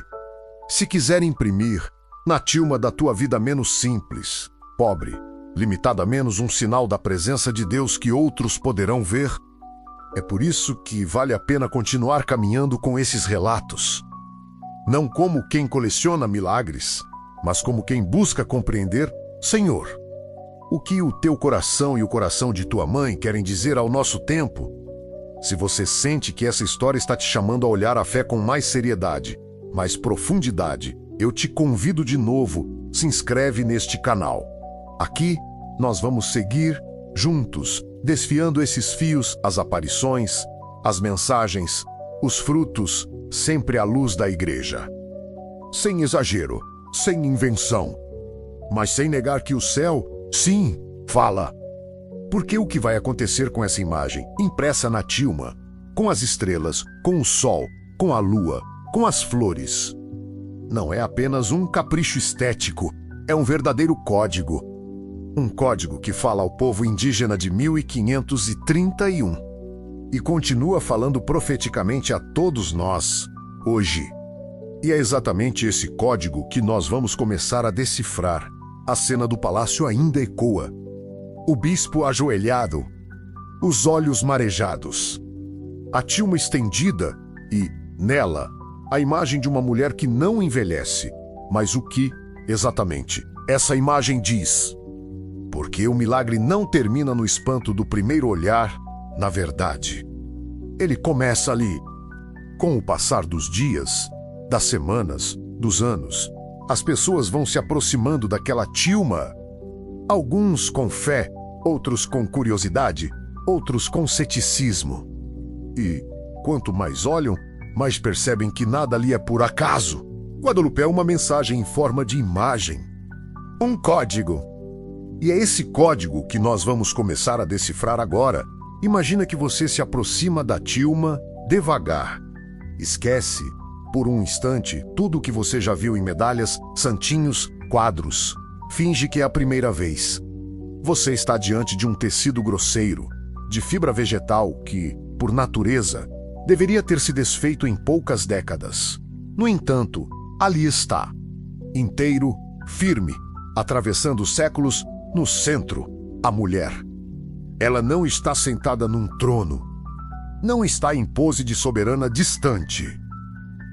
se quiser imprimir na tilma da tua vida menos simples, pobre, limitada a menos um sinal da presença de Deus que outros poderão ver, é por isso que vale a pena continuar caminhando com esses relatos. Não como quem coleciona milagres, mas como quem busca compreender, Senhor, o que o teu coração e o coração de tua mãe querem dizer ao nosso tempo? Se você sente que essa história está te chamando a olhar a fé com mais seriedade, mais profundidade, eu te convido de novo, se inscreve neste canal. Aqui, nós vamos seguir, juntos, desfiando esses fios, as aparições, as mensagens, os frutos, sempre à luz da igreja. Sem exagero, sem invenção, mas sem negar que o céu, sim, fala. Porque o que vai acontecer com essa imagem, impressa na tilma, com as estrelas, com o sol, com a lua, com as flores, não é apenas um capricho estético, é um verdadeiro código. Um código que fala ao povo indígena de 1531 e continua falando profeticamente a todos nós, hoje. E é exatamente esse código que nós vamos começar a decifrar. A cena do palácio ainda ecoa. O bispo ajoelhado, os olhos marejados, a tilma estendida e, nela, a imagem de uma mulher que não envelhece. Mas o que, exatamente, essa imagem diz? Porque o milagre não termina no espanto do primeiro olhar, na verdade. Ele começa ali. Com o passar dos dias, das semanas, dos anos, as pessoas vão se aproximando daquela tilma. Alguns com fé, outros com curiosidade, outros com ceticismo. E, quanto mais olham, mais percebem que nada ali é por acaso. Guadalupe é uma mensagem em forma de imagem. Um código. E é esse código que nós vamos começar a decifrar agora. Imagina que você se aproxima da tilma, devagar. Esquece, por um instante, tudo o que você já viu em medalhas, santinhos, quadros. Finge que é a primeira vez. Você está diante de um tecido grosseiro, de fibra vegetal que, por natureza, deveria ter se desfeito em poucas décadas. No entanto, ali está, inteiro, firme, atravessando os séculos, no centro, a mulher. Ela não está sentada num trono. Não está em pose de soberana distante.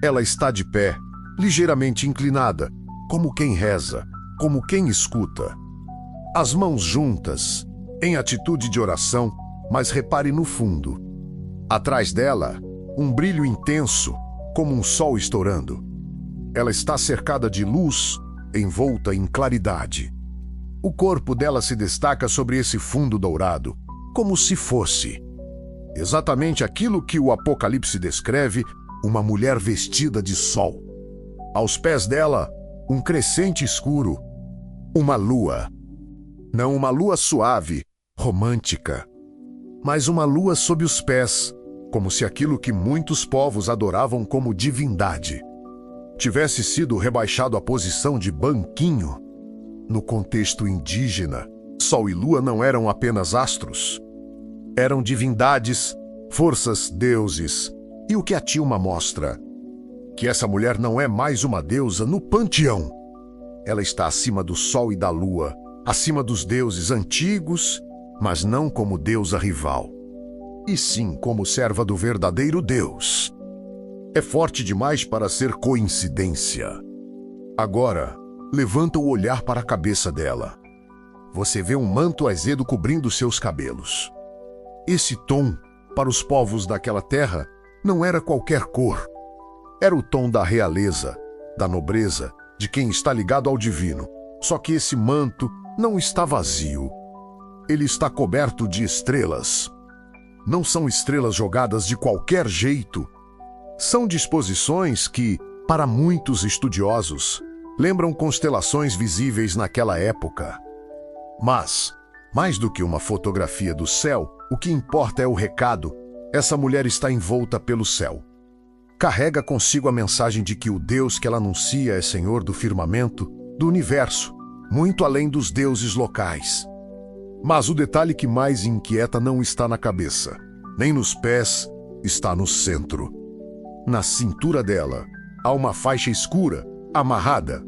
Ela está de pé, ligeiramente inclinada, como quem reza, como quem escuta. As mãos juntas, em atitude de oração, mas repare no fundo. Atrás dela, um brilho intenso, como um sol estourando. Ela está cercada de luz, envolta em claridade. O corpo dela se destaca sobre esse fundo dourado, como se fosse exatamente aquilo que o Apocalipse descreve, uma mulher vestida de sol. Aos pés dela, um crescente escuro, uma lua. Não uma lua suave, romântica, mas uma lua sob os pés, como se aquilo que muitos povos adoravam como divindade tivesse sido rebaixado à posição de banquinho. No contexto indígena, sol e lua não eram apenas astros. Eram divindades, forças, deuses. E o que a Tilma mostra? Que essa mulher não é mais uma deusa no panteão. Ela está acima do sol e da lua, acima dos deuses antigos, mas não como deusa rival, e sim como serva do verdadeiro Deus. É forte demais para ser coincidência. Agora, levanta o olhar para a cabeça dela. Você vê um manto azedo cobrindo seus cabelos. Esse tom, para os povos daquela terra, não era qualquer cor. Era o tom da realeza, da nobreza, de quem está ligado ao divino. Só que esse manto não está vazio. Ele está coberto de estrelas. Não são estrelas jogadas de qualquer jeito. São disposições que, para muitos estudiosos, lembram constelações visíveis naquela época. Mas, mais do que uma fotografia do céu, o que importa é o recado. Essa mulher está envolta pelo céu. Carrega consigo a mensagem de que o Deus que ela anuncia é Senhor do firmamento, do universo, muito além dos deuses locais. Mas o detalhe que mais inquieta não está na cabeça, nem nos pés, está no centro. Na cintura dela, há uma faixa escura, amarrada.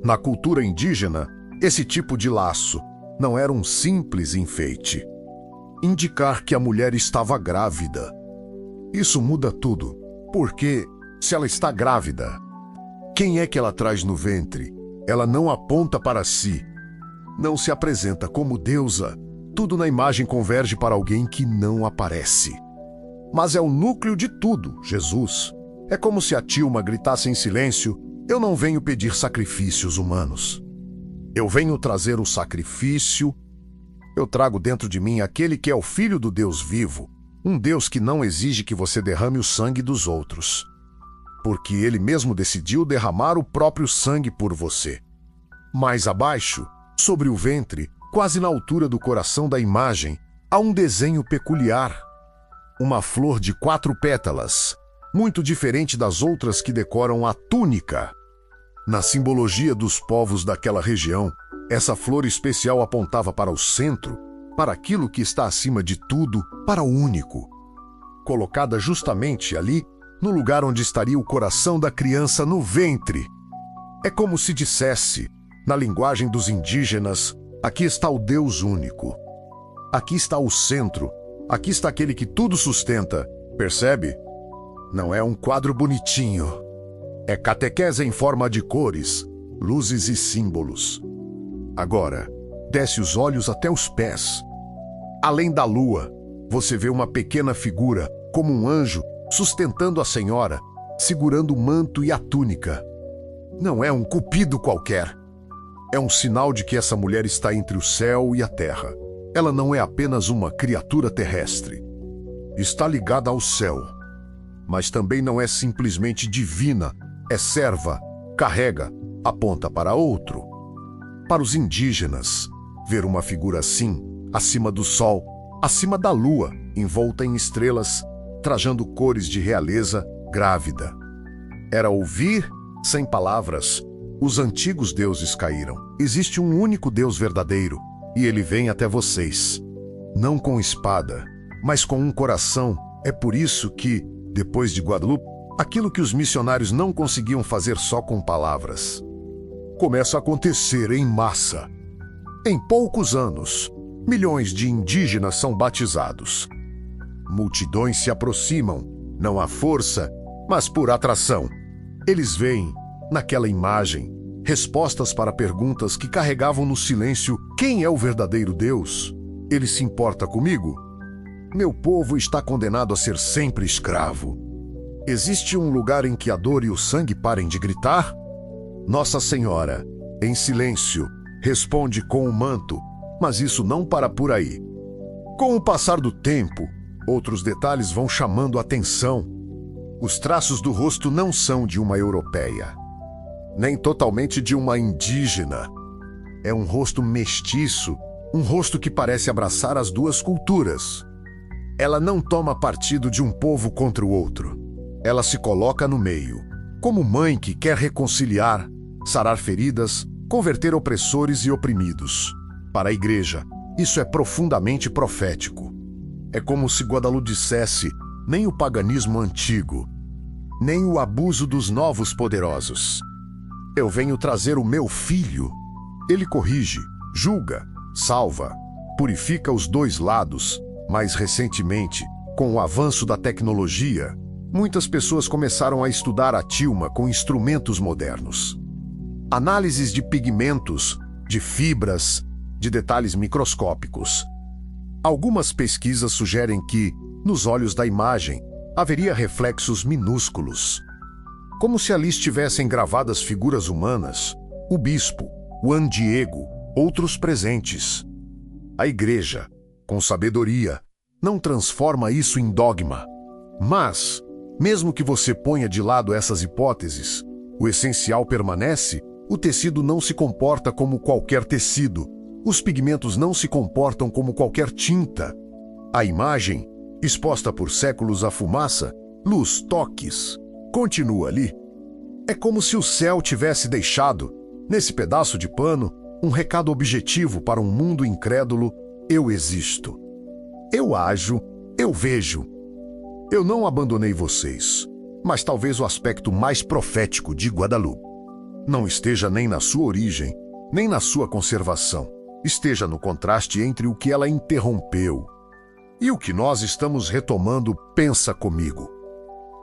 Na cultura indígena, esse tipo de laço não era um simples enfeite. Indicar que a mulher estava grávida. Isso muda tudo, porque, se ela está grávida, quem é que ela traz no ventre? Ela não aponta para si. Não se apresenta como deusa. Tudo na imagem converge para alguém que não aparece. Mas é o núcleo de tudo, Jesus. É como se a Tilma gritasse em silêncio: eu não venho pedir sacrifícios humanos. Eu venho trazer o sacrifício. Eu trago dentro de mim aquele que é o Filho do Deus vivo, um Deus que não exige que você derrame o sangue dos outros, porque ele mesmo decidiu derramar o próprio sangue por você. Mais abaixo, sobre o ventre, quase na altura do coração da imagem, há um desenho peculiar. Uma flor de 4 pétalas, muito diferente das outras que decoram a túnica. Na simbologia dos povos daquela região, essa flor especial apontava para o centro, para aquilo que está acima de tudo, para o único. Colocada justamente ali, no lugar onde estaria o coração da criança no ventre. É como se dissesse, na linguagem dos indígenas, aqui está o Deus único. Aqui está o centro. Aqui está aquele que tudo sustenta. Percebe? Não é um quadro bonitinho. É catequese em forma de cores, luzes e símbolos. Agora, desce os olhos até os pés. Além da lua, você vê uma pequena figura, como um anjo, sustentando a senhora, segurando o manto e a túnica. Não é um cupido qualquer. É um sinal de que essa mulher está entre o céu e a terra. Ela não é apenas uma criatura terrestre. Está ligada ao céu. Mas também não é simplesmente divina. É serva, carrega, aponta para outro. Para os indígenas, ver uma figura assim, acima do sol, acima da lua, envolta em estrelas, trajando cores de realeza grávida. Era ouvir sem palavras. Os antigos deuses caíram. Existe um único Deus verdadeiro, e ele vem até vocês. Não com espada, mas com um coração. É por isso que, depois de Guadalupe, aquilo que os missionários não conseguiam fazer só com palavras começa a acontecer em massa. Em poucos anos, milhões de indígenas são batizados. Multidões se aproximam, não à força, mas por atração. Eles veem, naquela imagem, respostas para perguntas que carregavam no silêncio: quem é o verdadeiro Deus? Ele se importa comigo? Meu povo está condenado a ser sempre escravo. Existe um lugar em que a dor e o sangue parem de gritar? Nossa Senhora, em silêncio, responde com o manto, mas isso não para por aí. Com o passar do tempo, outros detalhes vão chamando a atenção. Os traços do rosto não são de uma europeia, nem totalmente de uma indígena. É um rosto mestiço, um rosto que parece abraçar as duas culturas. Ela não toma partido de um povo contra o outro. Ela se coloca no meio, como mãe que quer reconciliar, sarar feridas, converter opressores e oprimidos. Para a igreja, isso é profundamente profético. É como se Guadalupe dissesse: nem o paganismo antigo, nem o abuso dos novos poderosos. Eu venho trazer o meu filho. Ele corrige, julga, salva, purifica os dois lados. Mais recentemente, com o avanço da tecnologia, muitas pessoas começaram a estudar a tilma com instrumentos modernos. Análises de pigmentos, de fibras, de detalhes microscópicos. Algumas pesquisas sugerem que, nos olhos da imagem, haveria reflexos minúsculos. Como se ali estivessem gravadas figuras humanas, o bispo, o Diego, outros presentes. A igreja, com sabedoria, não transforma isso em dogma. Mas, mesmo que você ponha de lado essas hipóteses, o essencial permanece: o tecido não se comporta como qualquer tecido. Os pigmentos não se comportam como qualquer tinta. A imagem, exposta por séculos à fumaça, luz, toques, continua ali. É como se o céu tivesse deixado, nesse pedaço de pano, um recado objetivo para um mundo incrédulo: eu existo. Eu ajo, eu vejo. Eu não abandonei vocês, mas talvez o aspecto mais profético de Guadalupe não esteja nem na sua origem, nem na sua conservação. Esteja no contraste entre o que ela interrompeu e o que nós estamos retomando. Pensa comigo.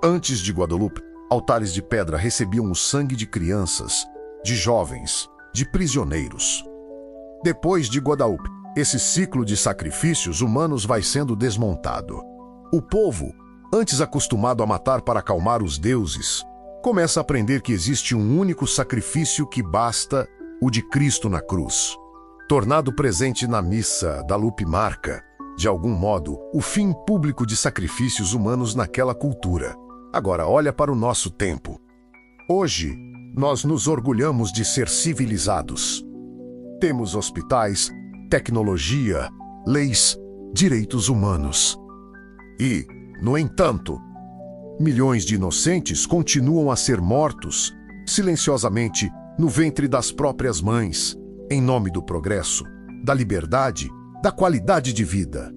Antes de Guadalupe, altares de pedra recebiam o sangue de crianças, de jovens, de prisioneiros. Depois de Guadalupe, esse ciclo de sacrifícios humanos vai sendo desmontado. O povo, antes acostumado a matar para acalmar os deuses, começa a aprender que existe um único sacrifício que basta: o de Cristo na cruz. Tornado presente na missa, Guadalupe marca, de algum modo, o fim público de sacrifícios humanos naquela cultura. Agora olha para o nosso tempo. Hoje, nós nos orgulhamos de ser civilizados. Temos hospitais, tecnologia, leis, direitos humanos. E, no entanto, milhões de inocentes continuam a ser mortos, silenciosamente, no ventre das próprias mães, em nome do progresso, da liberdade, da qualidade de vida.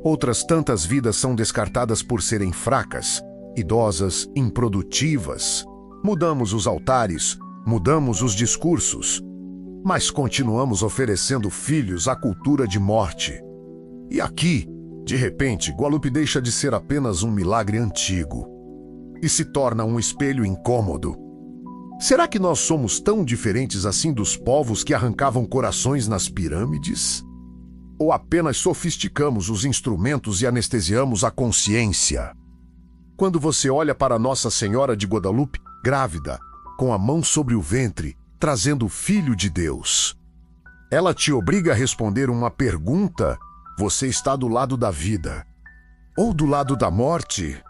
Outras tantas vidas são descartadas por serem fracas, idosas, improdutivas. Mudamos os altares, mudamos os discursos, mas continuamos oferecendo filhos à cultura de morte. E aqui, de repente, Guadalupe deixa de ser apenas um milagre antigo e se torna um espelho incômodo. Será que nós somos tão diferentes assim dos povos que arrancavam corações nas pirâmides? Ou apenas sofisticamos os instrumentos e anestesiamos a consciência? Quando você olha para Nossa Senhora de Guadalupe, grávida, com a mão sobre o ventre, trazendo o Filho de Deus, ela te obriga a responder uma pergunta: você está do lado da vida ou do lado da morte?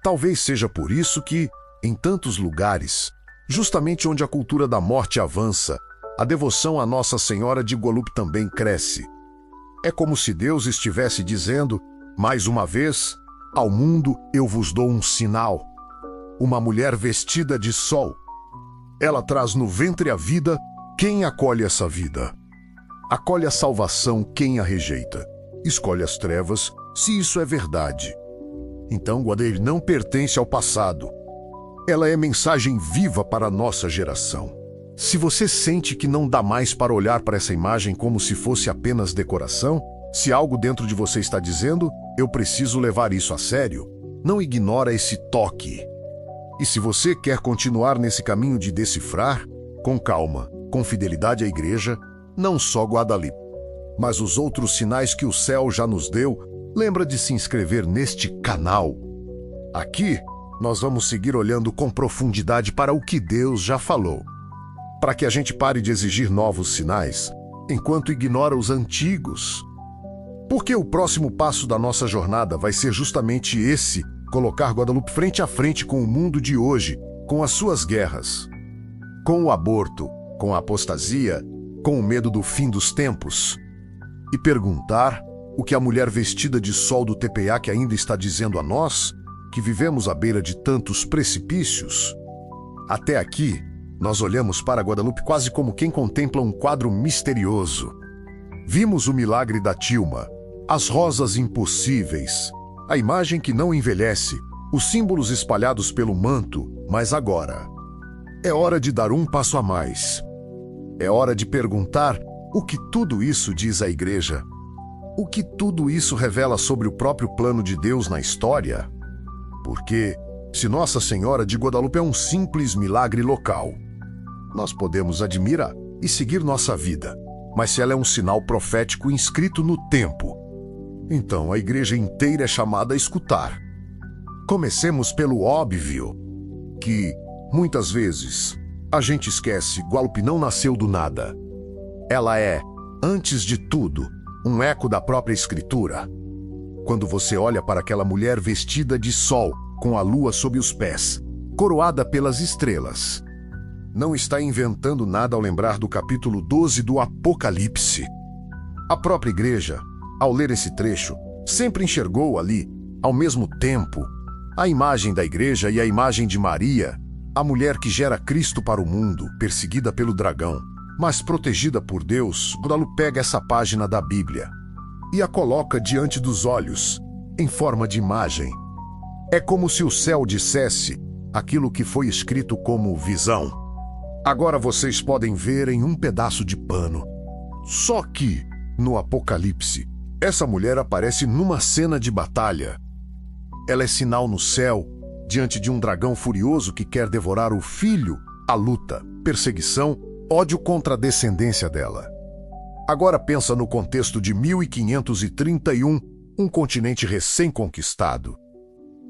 Talvez seja por isso que, em tantos lugares, justamente onde a cultura da morte avança, a devoção a Nossa Senhora de Guadalupe também cresce. É como se Deus estivesse dizendo, mais uma vez: Ao mundo eu vos dou um sinal. Uma mulher vestida de sol. Ela traz no ventre a vida. Quem acolhe essa vida? Acolhe a salvação quem a rejeita. Escolhe as trevas, se isso é verdade. Então Guadalupe não pertence ao passado. Ela é mensagem viva para a nossa geração. Se você sente que não dá mais para olhar para essa imagem como se fosse apenas decoração, se algo dentro de você está dizendo, eu preciso levar isso a sério, não ignora esse toque. E se você quer continuar nesse caminho de decifrar, com calma, com fidelidade à igreja, não só Guadalupe, mas os outros sinais que o céu já nos deu, lembra de se inscrever neste canal. Aqui, nós vamos seguir olhando com profundidade para o que Deus já falou, para que a gente pare de exigir novos sinais, enquanto ignora os antigos. Porque o próximo passo da nossa jornada vai ser justamente esse, colocar Guadalupe frente a frente com o mundo de hoje, com as suas guerras, com o aborto, com a apostasia, com o medo do fim dos tempos, e perguntar o que a mulher vestida de sol do TPA que ainda está dizendo a nós, que vivemos à beira de tantos precipícios. Até aqui, nós olhamos para Guadalupe quase como quem contempla um quadro misterioso. Vimos o milagre da tilma, as rosas impossíveis, a imagem que não envelhece, os símbolos espalhados pelo manto, mas agora é hora de dar um passo a mais. É hora de perguntar o que tudo isso diz à igreja. O que tudo isso revela sobre o próprio plano de Deus na história? Porque, se Nossa Senhora de Guadalupe é um simples milagre local, nós podemos admirar e seguir nossa vida. Mas se ela é um sinal profético inscrito no tempo, então a igreja inteira é chamada a escutar. Comecemos pelo óbvio, que, muitas vezes, a gente esquece. Guadalupe não nasceu do nada. Ela é, antes de tudo, um eco da própria Escritura. Quando você olha para aquela mulher vestida de sol, com a lua sob os pés, coroada pelas estrelas, não está inventando nada ao lembrar do capítulo 12 do Apocalipse. A própria igreja, ao ler esse trecho, sempre enxergou ali, ao mesmo tempo, a imagem da igreja e a imagem de Maria, a mulher que gera Cristo para o mundo, perseguida pelo dragão, mas protegida por Deus. Guadalupe pega essa página da Bíblia e a coloca diante dos olhos, em forma de imagem. É como se o céu dissesse aquilo que foi escrito como visão. Agora vocês podem ver em um pedaço de pano. Só que, no Apocalipse, essa mulher aparece numa cena de batalha. Ela é sinal no céu, diante de um dragão furioso que quer devorar o filho, a luta, perseguição, ódio contra a descendência dela. Agora pensa no contexto de 1531, um continente recém-conquistado.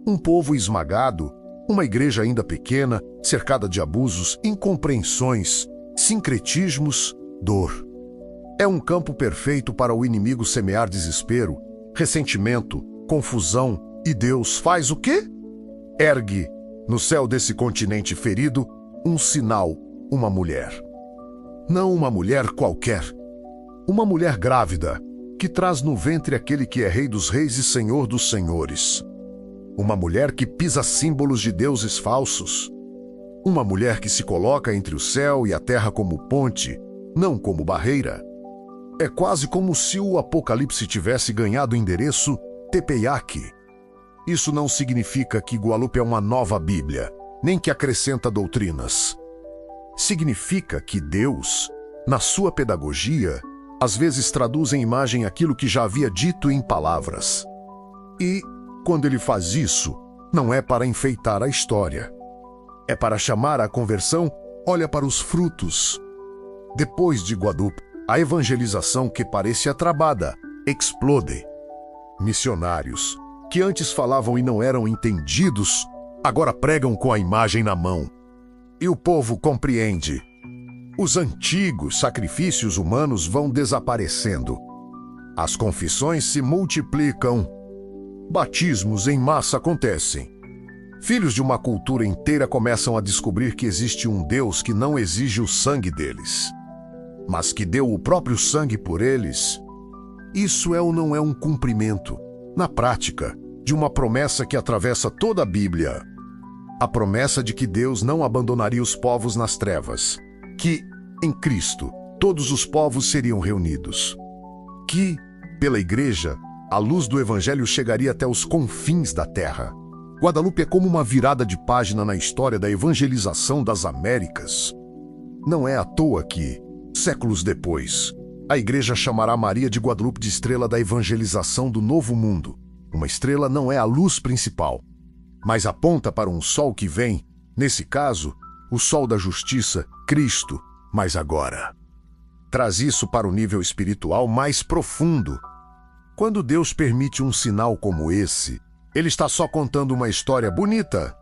Um povo esmagado, uma igreja ainda pequena, cercada de abusos, incompreensões, sincretismos, dor. É um campo perfeito para o inimigo semear desespero, ressentimento, confusão, e Deus faz o quê? Ergue, no céu desse continente ferido, um sinal, uma mulher. Não uma mulher qualquer. Uma mulher grávida, que traz no ventre aquele que é Rei dos Reis e Senhor dos Senhores. Uma mulher que pisa símbolos de deuses falsos. Uma mulher que se coloca entre o céu e a terra como ponte, não como barreira. É quase como se o Apocalipse tivesse ganhado o endereço Tepeyac. Isso não significa que Guadalupe é uma nova Bíblia, nem que acrescenta doutrinas. Significa que Deus, na sua pedagogia, às vezes traduz em imagem aquilo que já havia dito em palavras. E, quando ele faz isso, não é para enfeitar a história. É para chamar a conversão. Olha para os frutos. Depois de Guadalupe, a evangelização que parecia travada explode. Missionários, que antes falavam e não eram entendidos, agora pregam com a imagem na mão. E o povo compreende. Os antigos sacrifícios humanos vão desaparecendo. As confissões se multiplicam. Batismos em massa acontecem. Filhos de uma cultura inteira começam a descobrir que existe um Deus que não exige o sangue deles, mas que deu o próprio sangue por eles. Isso é ou não é um cumprimento? Na prática, de uma promessa que atravessa toda a Bíblia. A promessa de que Deus não abandonaria os povos nas trevas, que, em Cristo, todos os povos seriam reunidos, que, pela Igreja, a luz do Evangelho chegaria até os confins da terra. Guadalupe é como uma virada de página na história da evangelização das Américas. Não é à toa que, séculos depois, a Igreja chamará Maria de Guadalupe de estrela da evangelização do Novo Mundo. Uma estrela não é a luz principal, mas aponta para um sol que vem, nesse caso, o sol da justiça, Cristo, mas agora. Traz isso para o nível espiritual mais profundo. Quando Deus permite um sinal como esse, Ele está só contando uma história bonita?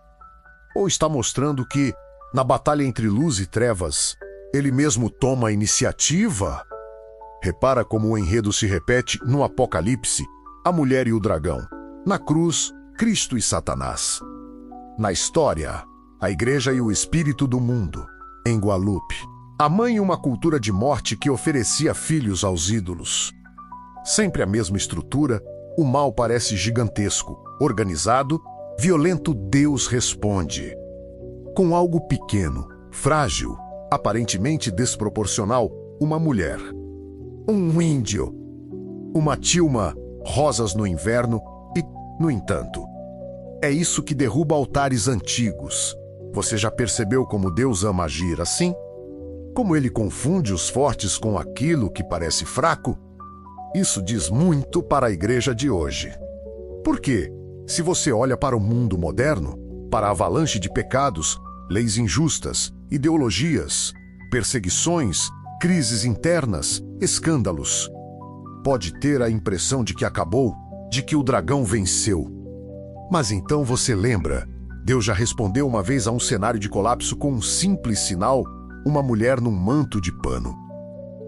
Ou está mostrando que, na batalha entre luz e trevas, Ele mesmo toma a iniciativa? Repara como o enredo se repete no Apocalipse, a mulher e o dragão. Na cruz, Cristo e Satanás. Na história, a Igreja e o espírito do mundo. Em Guadalupe, a mãe e uma cultura de morte que oferecia filhos aos ídolos. Sempre a mesma estrutura, o mal parece gigantesco, organizado, violento. Deus responde com algo pequeno, frágil, aparentemente desproporcional, uma mulher, um índio, uma tilma, rosas no inverno e, no entanto, é isso que derruba altares antigos. Você já percebeu como Deus ama agir assim? Como Ele confunde os fortes com aquilo que parece fraco? Isso diz muito para a Igreja de hoje. Porque, se você olha para o mundo moderno, para a avalanche de pecados, leis injustas, ideologias, perseguições, crises internas, escândalos, pode ter a impressão de que acabou, de que o dragão venceu. Mas então você lembra, Deus já respondeu uma vez a um cenário de colapso com um simples sinal, uma mulher num manto de pano.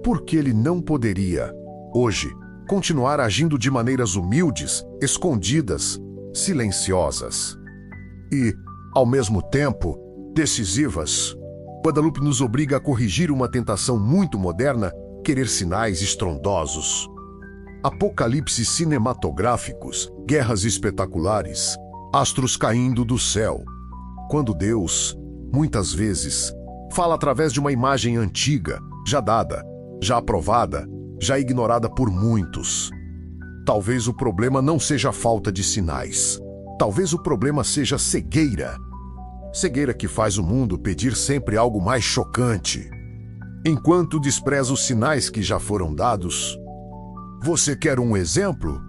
Por que Ele não poderia, hoje, continuar agindo de maneiras humildes, escondidas, silenciosas e, ao mesmo tempo, decisivas? Guadalupe nos obriga a corrigir uma tentação muito moderna, querer sinais estrondosos. Apocalipse cinematográficos, guerras espetaculares, astros caindo do céu. Quando Deus, muitas vezes, fala através de uma imagem antiga, já dada, já aprovada, já ignorada por muitos. Talvez o problema não seja a falta de sinais. Talvez o problema seja cegueira. Cegueira que faz o mundo pedir sempre algo mais chocante, enquanto despreza os sinais que já foram dados. Você quer um exemplo?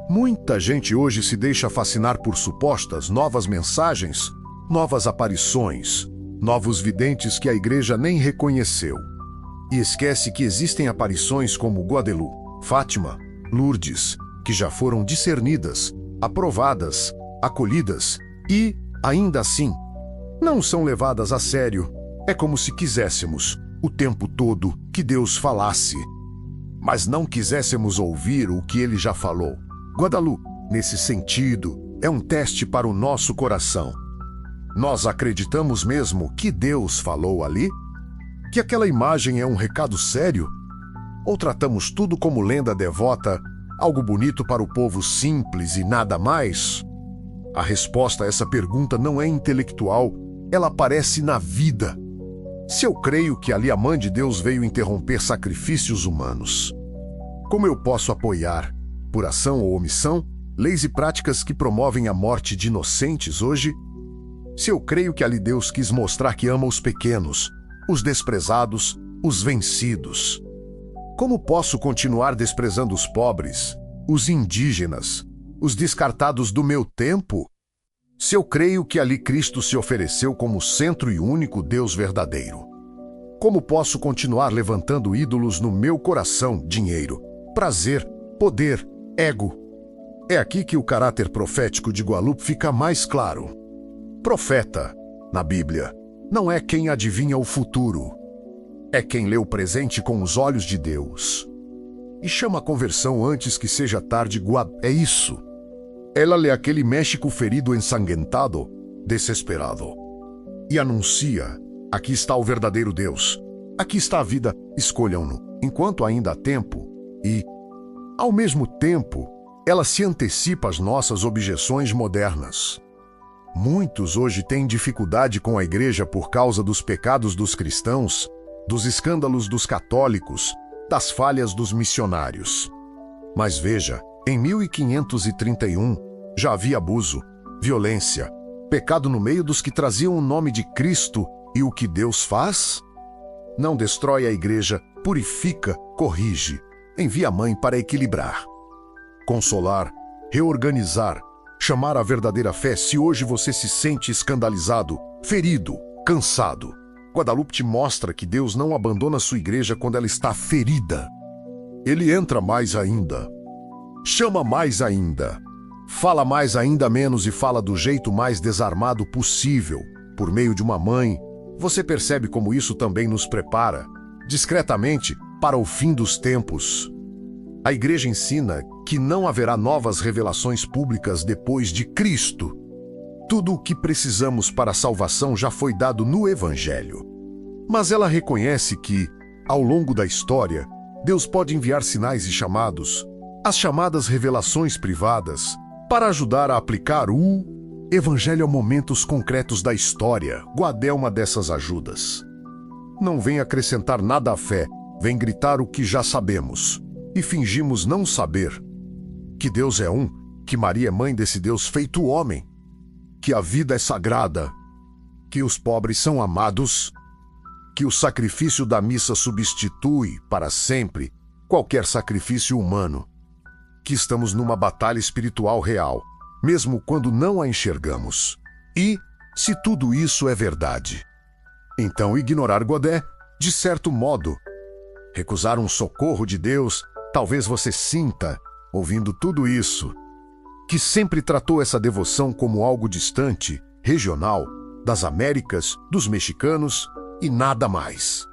Muita gente hoje se deixa fascinar por supostas novas mensagens, novas aparições, novos videntes que a Igreja nem reconheceu. E esquece que existem aparições como Guadalupe, Fátima, Lourdes, que já foram discernidas, aprovadas, acolhidas e, ainda assim, não são levadas a sério. É como se quiséssemos, o tempo todo, que Deus falasse, mas não quiséssemos ouvir o que Ele já falou. Guadalupe, nesse sentido, é um teste para o nosso coração. Nós acreditamos mesmo que Deus falou ali? Que aquela imagem é um recado sério? Ou tratamos tudo como lenda devota, algo bonito para o povo simples e nada mais? A resposta a essa pergunta não é intelectual, ela aparece na vida. Se eu creio que ali a Mãe de Deus veio interromper sacrifícios humanos, como eu posso apoiar, por ação ou omissão, leis e práticas que promovem a morte de inocentes hoje? Se eu creio que ali Deus quis mostrar que ama os pequenos, os desprezados, os vencidos, como posso continuar desprezando os pobres, os indígenas, os descartados do meu tempo? Se eu creio que ali Cristo se ofereceu como centro e único Deus verdadeiro, como posso continuar levantando ídolos no meu coração, dinheiro, prazer, poder, ego? É aqui que o caráter profético de Guadalupe fica mais claro. Profeta, na Bíblia, não é quem adivinha o futuro, é quem lê o presente com os olhos de Deus e chama a conversão antes que seja tarde. É isso. Ela lê aquele México ferido, ensanguentado, desesperado, e anuncia: aqui está o verdadeiro Deus, aqui está a vida, escolham-no, enquanto ainda há tempo. E, ao mesmo tempo, Ela se antecipa às nossas objeções modernas. Muitos hoje têm dificuldade com a igreja por causa dos pecados dos cristãos, dos escândalos dos católicos, das falhas dos missionários. Mas veja, em 1531 já havia abuso, violência, pecado no meio dos que traziam o nome de Cristo, e o que Deus faz? Não destrói a igreja, purifica, corrige, envia a mãe para equilibrar, consolar, reorganizar, chamar a verdadeira fé. Se hoje você se sente escandalizado, ferido, cansado, Guadalupe te mostra que Deus não abandona sua igreja quando ela está ferida. Ele entra mais ainda, chama mais ainda, fala mais ainda menos e fala do jeito mais desarmado possível, por meio de uma mãe. Você percebe como isso também nos prepara, discretamente, para o fim dos tempos. A igreja ensina que não haverá novas revelações públicas depois de Cristo. Tudo o que precisamos para a salvação já foi dado no Evangelho. Mas ela reconhece que, ao longo da história, Deus pode enviar sinais e chamados, as chamadas revelações privadas, para ajudar a aplicar o Evangelho a momentos concretos da história. Guadé é uma dessas ajudas. Não vem acrescentar nada à fé, vem gritar o que já sabemos, e fingimos não saber. Que Deus é um, que Maria é mãe desse Deus feito homem, que a vida é sagrada, que os pobres são amados, que o sacrifício da missa substitui, para sempre, qualquer sacrifício humano, que estamos numa batalha espiritual real, mesmo quando não a enxergamos. E, se tudo isso é verdade, então ignorar Guadé, de certo modo, recusar um socorro de Deus, talvez você sinta, ouvindo tudo isso, que sempre tratou essa devoção como algo distante, regional, das Américas, dos mexicanos e nada mais.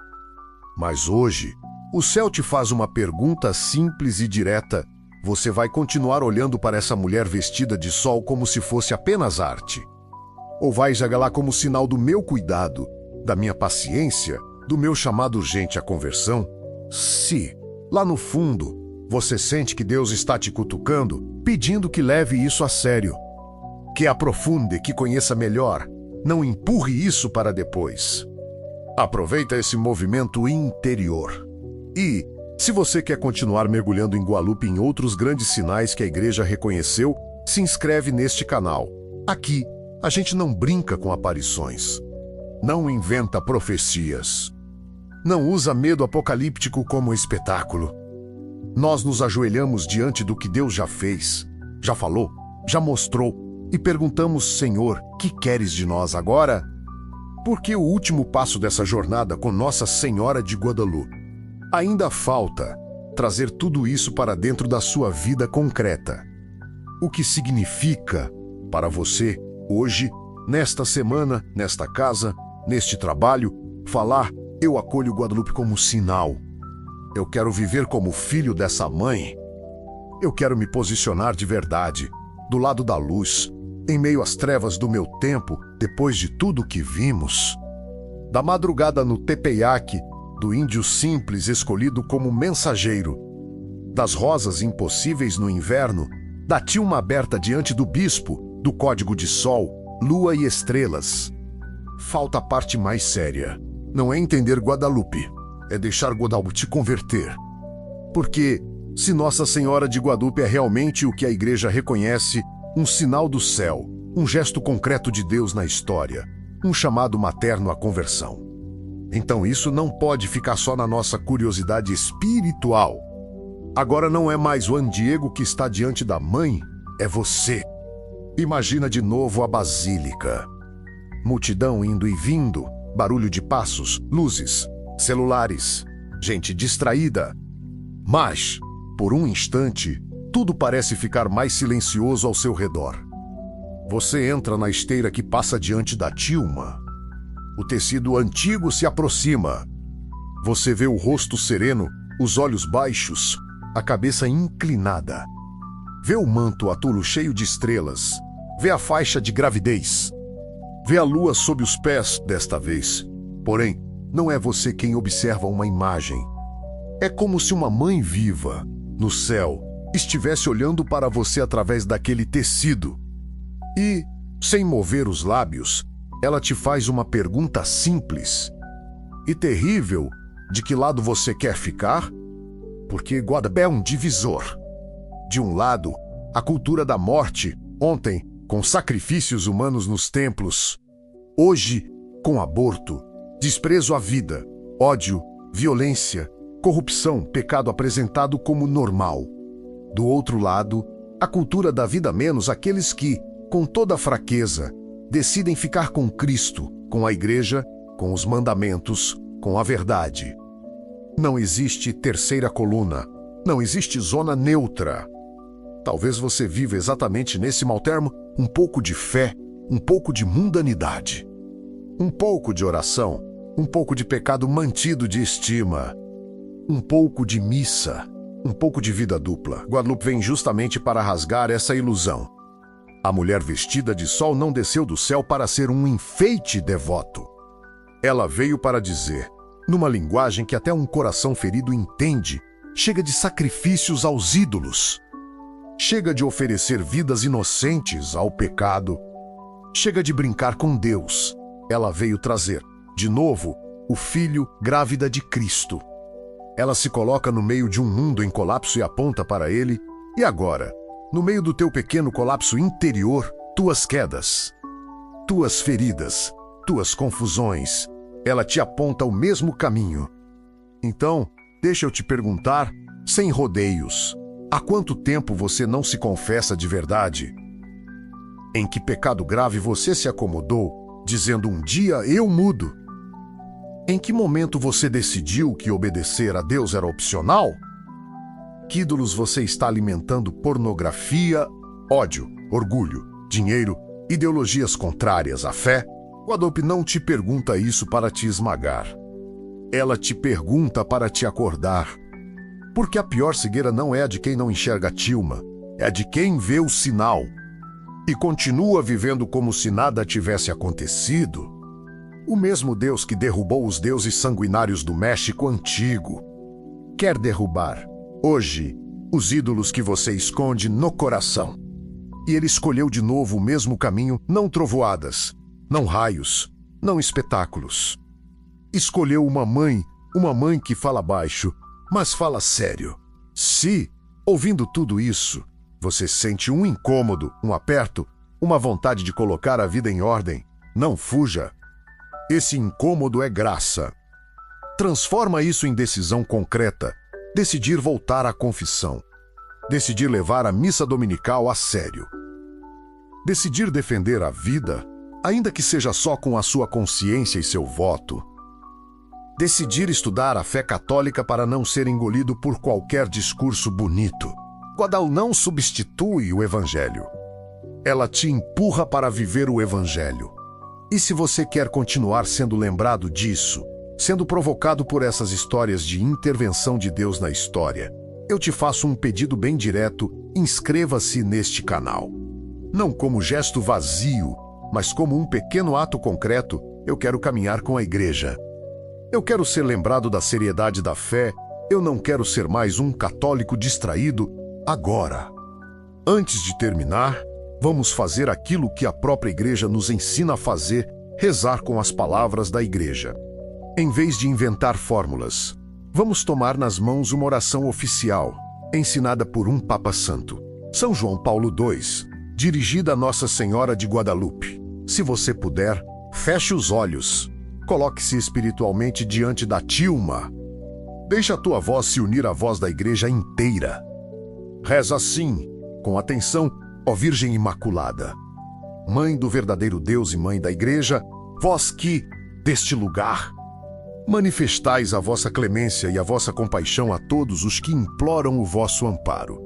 Mas hoje, o céu te faz uma pergunta simples e direta. Você vai continuar olhando para essa mulher vestida de sol como se fosse apenas arte? Ou vai jagar como sinal do meu cuidado, da minha paciência, do meu chamado urgente à conversão? Se, lá no fundo, você sente que Deus está te cutucando, pedindo que leve isso a sério, que aprofunde, que conheça melhor, não empurre isso para depois. Aproveita esse movimento interior. E, se você quer continuar mergulhando em Guadalupe e em outros grandes sinais que a igreja reconheceu, se inscreve neste canal. Aqui, a gente não brinca com aparições, não inventa profecias, não usa medo apocalíptico como espetáculo. Nós nos ajoelhamos diante do que Deus já fez, já falou, já mostrou, e perguntamos: Senhor, que queres de nós agora? Porque o último passo dessa jornada com Nossa Senhora de Guadalupe ainda falta trazer tudo isso para dentro da sua vida concreta. O que significa para você, hoje, nesta semana, nesta casa, neste trabalho, falar: eu acolho Guadalupe como sinal. Eu quero viver como filho dessa mãe. Eu quero me posicionar de verdade, do lado da luz, em meio às trevas do meu tempo, depois de tudo que vimos. Da madrugada no Tepeyac, do índio simples escolhido como mensageiro, das rosas impossíveis no inverno, da tilma aberta diante do bispo, do código de sol, lua e estrelas. Falta a parte mais séria. Não é entender Guadalupe, é deixar Guadalupe te converter. Porque, se Nossa Senhora de Guadalupe é realmente o que a igreja reconhece, um sinal do céu, um gesto concreto de Deus na história, um chamado materno à conversão, então isso não pode ficar só na nossa curiosidade espiritual. Agora não é mais o Diego que está diante da mãe, é você. Imagina de novo a basílica. Multidão indo e vindo, barulho de passos, luzes, celulares, gente distraída. Mas, por um instante, tudo parece ficar mais silencioso ao seu redor. Você entra na esteira que passa diante da tilma. O tecido antigo se aproxima. Você vê o rosto sereno, os olhos baixos, a cabeça inclinada. Vê o manto atulo cheio de estrelas. Vê a faixa de gravidez. Vê a lua sob os pés desta vez. Porém, não é você quem observa uma imagem. É como se uma mãe viva, no céu, estivesse olhando para você através daquele tecido. E, sem mover os lábios, ela te faz uma pergunta simples e terrível: de que lado você quer ficar? Porque Guadalupé é um divisor. De um lado, a cultura da morte, ontem, com sacrifícios humanos nos templos. Hoje, com aborto, desprezo à vida, ódio, violência, corrupção, pecado apresentado como normal. Do outro lado, a cultura da vida menos aqueles que, com toda fraqueza, decidem ficar com Cristo, com a igreja, com os mandamentos, com a verdade. Não existe terceira coluna, não existe zona neutra. Talvez você viva exatamente nesse maltermo um pouco de fé, um pouco de mundanidade, um pouco de oração, um pouco de pecado mantido de estima, um pouco de missa, um pouco de vida dupla. Guadalupe vem justamente para rasgar essa ilusão. A mulher vestida de sol não desceu do céu para ser um enfeite devoto. Ela veio para dizer, numa linguagem que até um coração ferido entende, chega de sacrifícios aos ídolos. Chega de oferecer vidas inocentes ao pecado. Chega de brincar com Deus. Ela veio trazer, de novo, o Filho grávida de Cristo. Ela se coloca no meio de um mundo em colapso e aponta para ele. E agora, no meio do teu pequeno colapso interior, tuas quedas, tuas feridas, tuas confusões, ela te aponta o mesmo caminho. Então, deixa eu te perguntar, sem rodeios, há quanto tempo você não se confessa de verdade? Em que pecado grave você se acomodou, dizendo um dia eu mudo? Em que momento você decidiu que obedecer a Deus era opcional? Que ídolos você está alimentando? Pornografia, ódio, orgulho, dinheiro, ideologias contrárias à fé? Guadalupe não te pergunta isso para te esmagar. Ela te pergunta para te acordar. Porque a pior cegueira não é a de quem não enxerga a tilma, é a de quem vê o sinal e continua vivendo como se nada tivesse acontecido. O mesmo Deus que derrubou os deuses sanguinários do México antigo quer derrubar, hoje, os ídolos que você esconde no coração. E ele escolheu de novo o mesmo caminho, não trovoadas, não raios, não espetáculos. Escolheu uma mãe que fala baixo, mas fala sério. Se, ouvindo tudo isso, você sente um incômodo, um aperto, uma vontade de colocar a vida em ordem, não fuja. Esse incômodo é graça. Transforma isso em decisão concreta. Decidir voltar à confissão. Decidir levar a missa dominical a sério. Decidir defender a vida, ainda que seja só com a sua consciência e seu voto. Decidir estudar a fé católica para não ser engolido por qualquer discurso bonito. Guadalupe não substitui o Evangelho. Ela te empurra para viver o Evangelho. E se você quer continuar sendo lembrado disso, sendo provocado por essas histórias de intervenção de Deus na história, eu te faço um pedido bem direto: inscreva-se neste canal. Não como gesto vazio, mas como um pequeno ato concreto. Eu quero caminhar com a igreja. Eu quero ser lembrado da seriedade da fé. Eu não quero ser mais um católico distraído agora. Antes de terminar, vamos fazer aquilo que a própria igreja nos ensina a fazer: rezar com as palavras da igreja. Em vez de inventar fórmulas, vamos tomar nas mãos uma oração oficial, ensinada por um Papa Santo, São João Paulo II, dirigida a Nossa Senhora de Guadalupe. Se você puder, feche os olhos. Coloque-se espiritualmente diante da tilma. Deixa a tua voz se unir à voz da igreja inteira. Reza assim, com atenção, ó Virgem Imaculada. Mãe do verdadeiro Deus e Mãe da Igreja, vós que, deste lugar, manifestais a vossa clemência e a vossa compaixão a todos os que imploram o vosso amparo.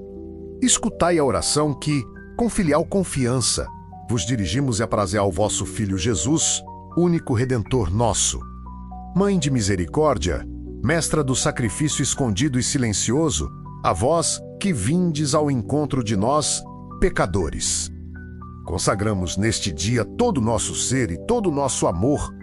Escutai a oração que, com filial confiança, vos dirigimos e aprazé ao vosso Filho Jesus, único Redentor nosso. Mãe de misericórdia, mestra do sacrifício escondido e silencioso, a vós que vindes ao encontro de nós, pecadores. Consagramos neste dia todo o nosso ser e todo o nosso amor.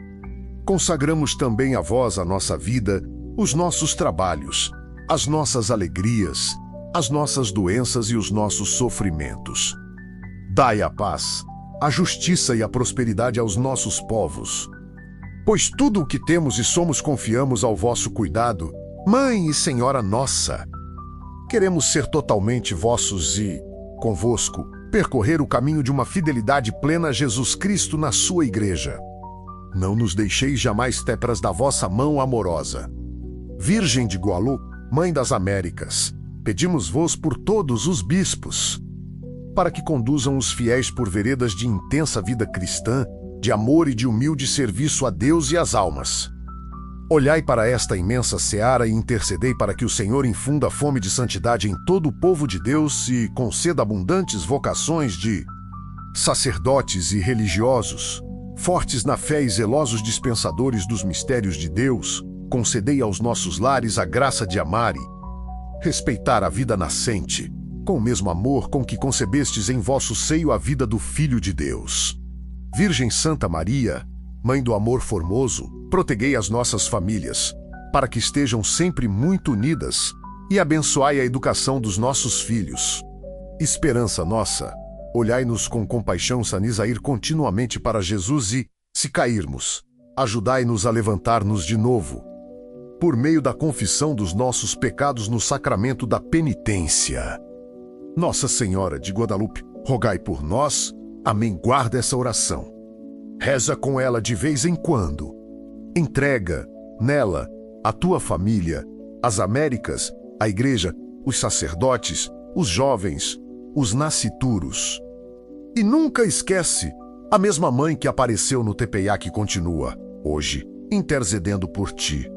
Consagramos também a vós a nossa vida, os nossos trabalhos, as nossas alegrias, as nossas doenças e os nossos sofrimentos. Dai a paz, a justiça e a prosperidade aos nossos povos. Pois tudo o que temos e somos confiamos ao vosso cuidado, Mãe e Senhora nossa. Queremos ser totalmente vossos e, convosco, percorrer o caminho de uma fidelidade plena a Jesus Cristo na sua igreja. Não nos deixeis jamais tépras da vossa mão amorosa. Virgem de Guadalupe, Mãe das Américas, pedimos-vos por todos os bispos, para que conduzam os fiéis por veredas de intensa vida cristã, de amor e de humilde serviço a Deus e às almas. Olhai para esta imensa seara e intercedei para que o Senhor infunda a fome de santidade em todo o povo de Deus e conceda abundantes vocações de sacerdotes e religiosos, fortes na fé e zelosos dispensadores dos mistérios de Deus. Concedei aos nossos lares a graça de amar e respeitar a vida nascente, com o mesmo amor com que concebestes em vosso seio a vida do Filho de Deus. Virgem Santa Maria, Mãe do amor formoso, protegei as nossas famílias, para que estejam sempre muito unidas, e abençoai a educação dos nossos filhos. Esperança nossa, olhai-nos com compaixão sanis a ir continuamente para Jesus e, se cairmos, ajudai-nos a levantar-nos de novo, por meio da confissão dos nossos pecados no sacramento da penitência. Nossa Senhora de Guadalupe, rogai por nós. Amém. Guarda essa oração. Reza com ela de vez em quando. Entrega nela a tua família, as Américas, a igreja, os sacerdotes, os jovens, os nascituros. E nunca esquece a mesma mãe que apareceu no TPA que continua, hoje, intercedendo por ti.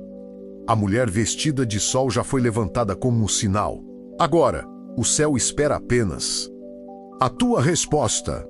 A mulher vestida de sol já foi levantada como um sinal. Agora, o céu espera apenas a tua resposta.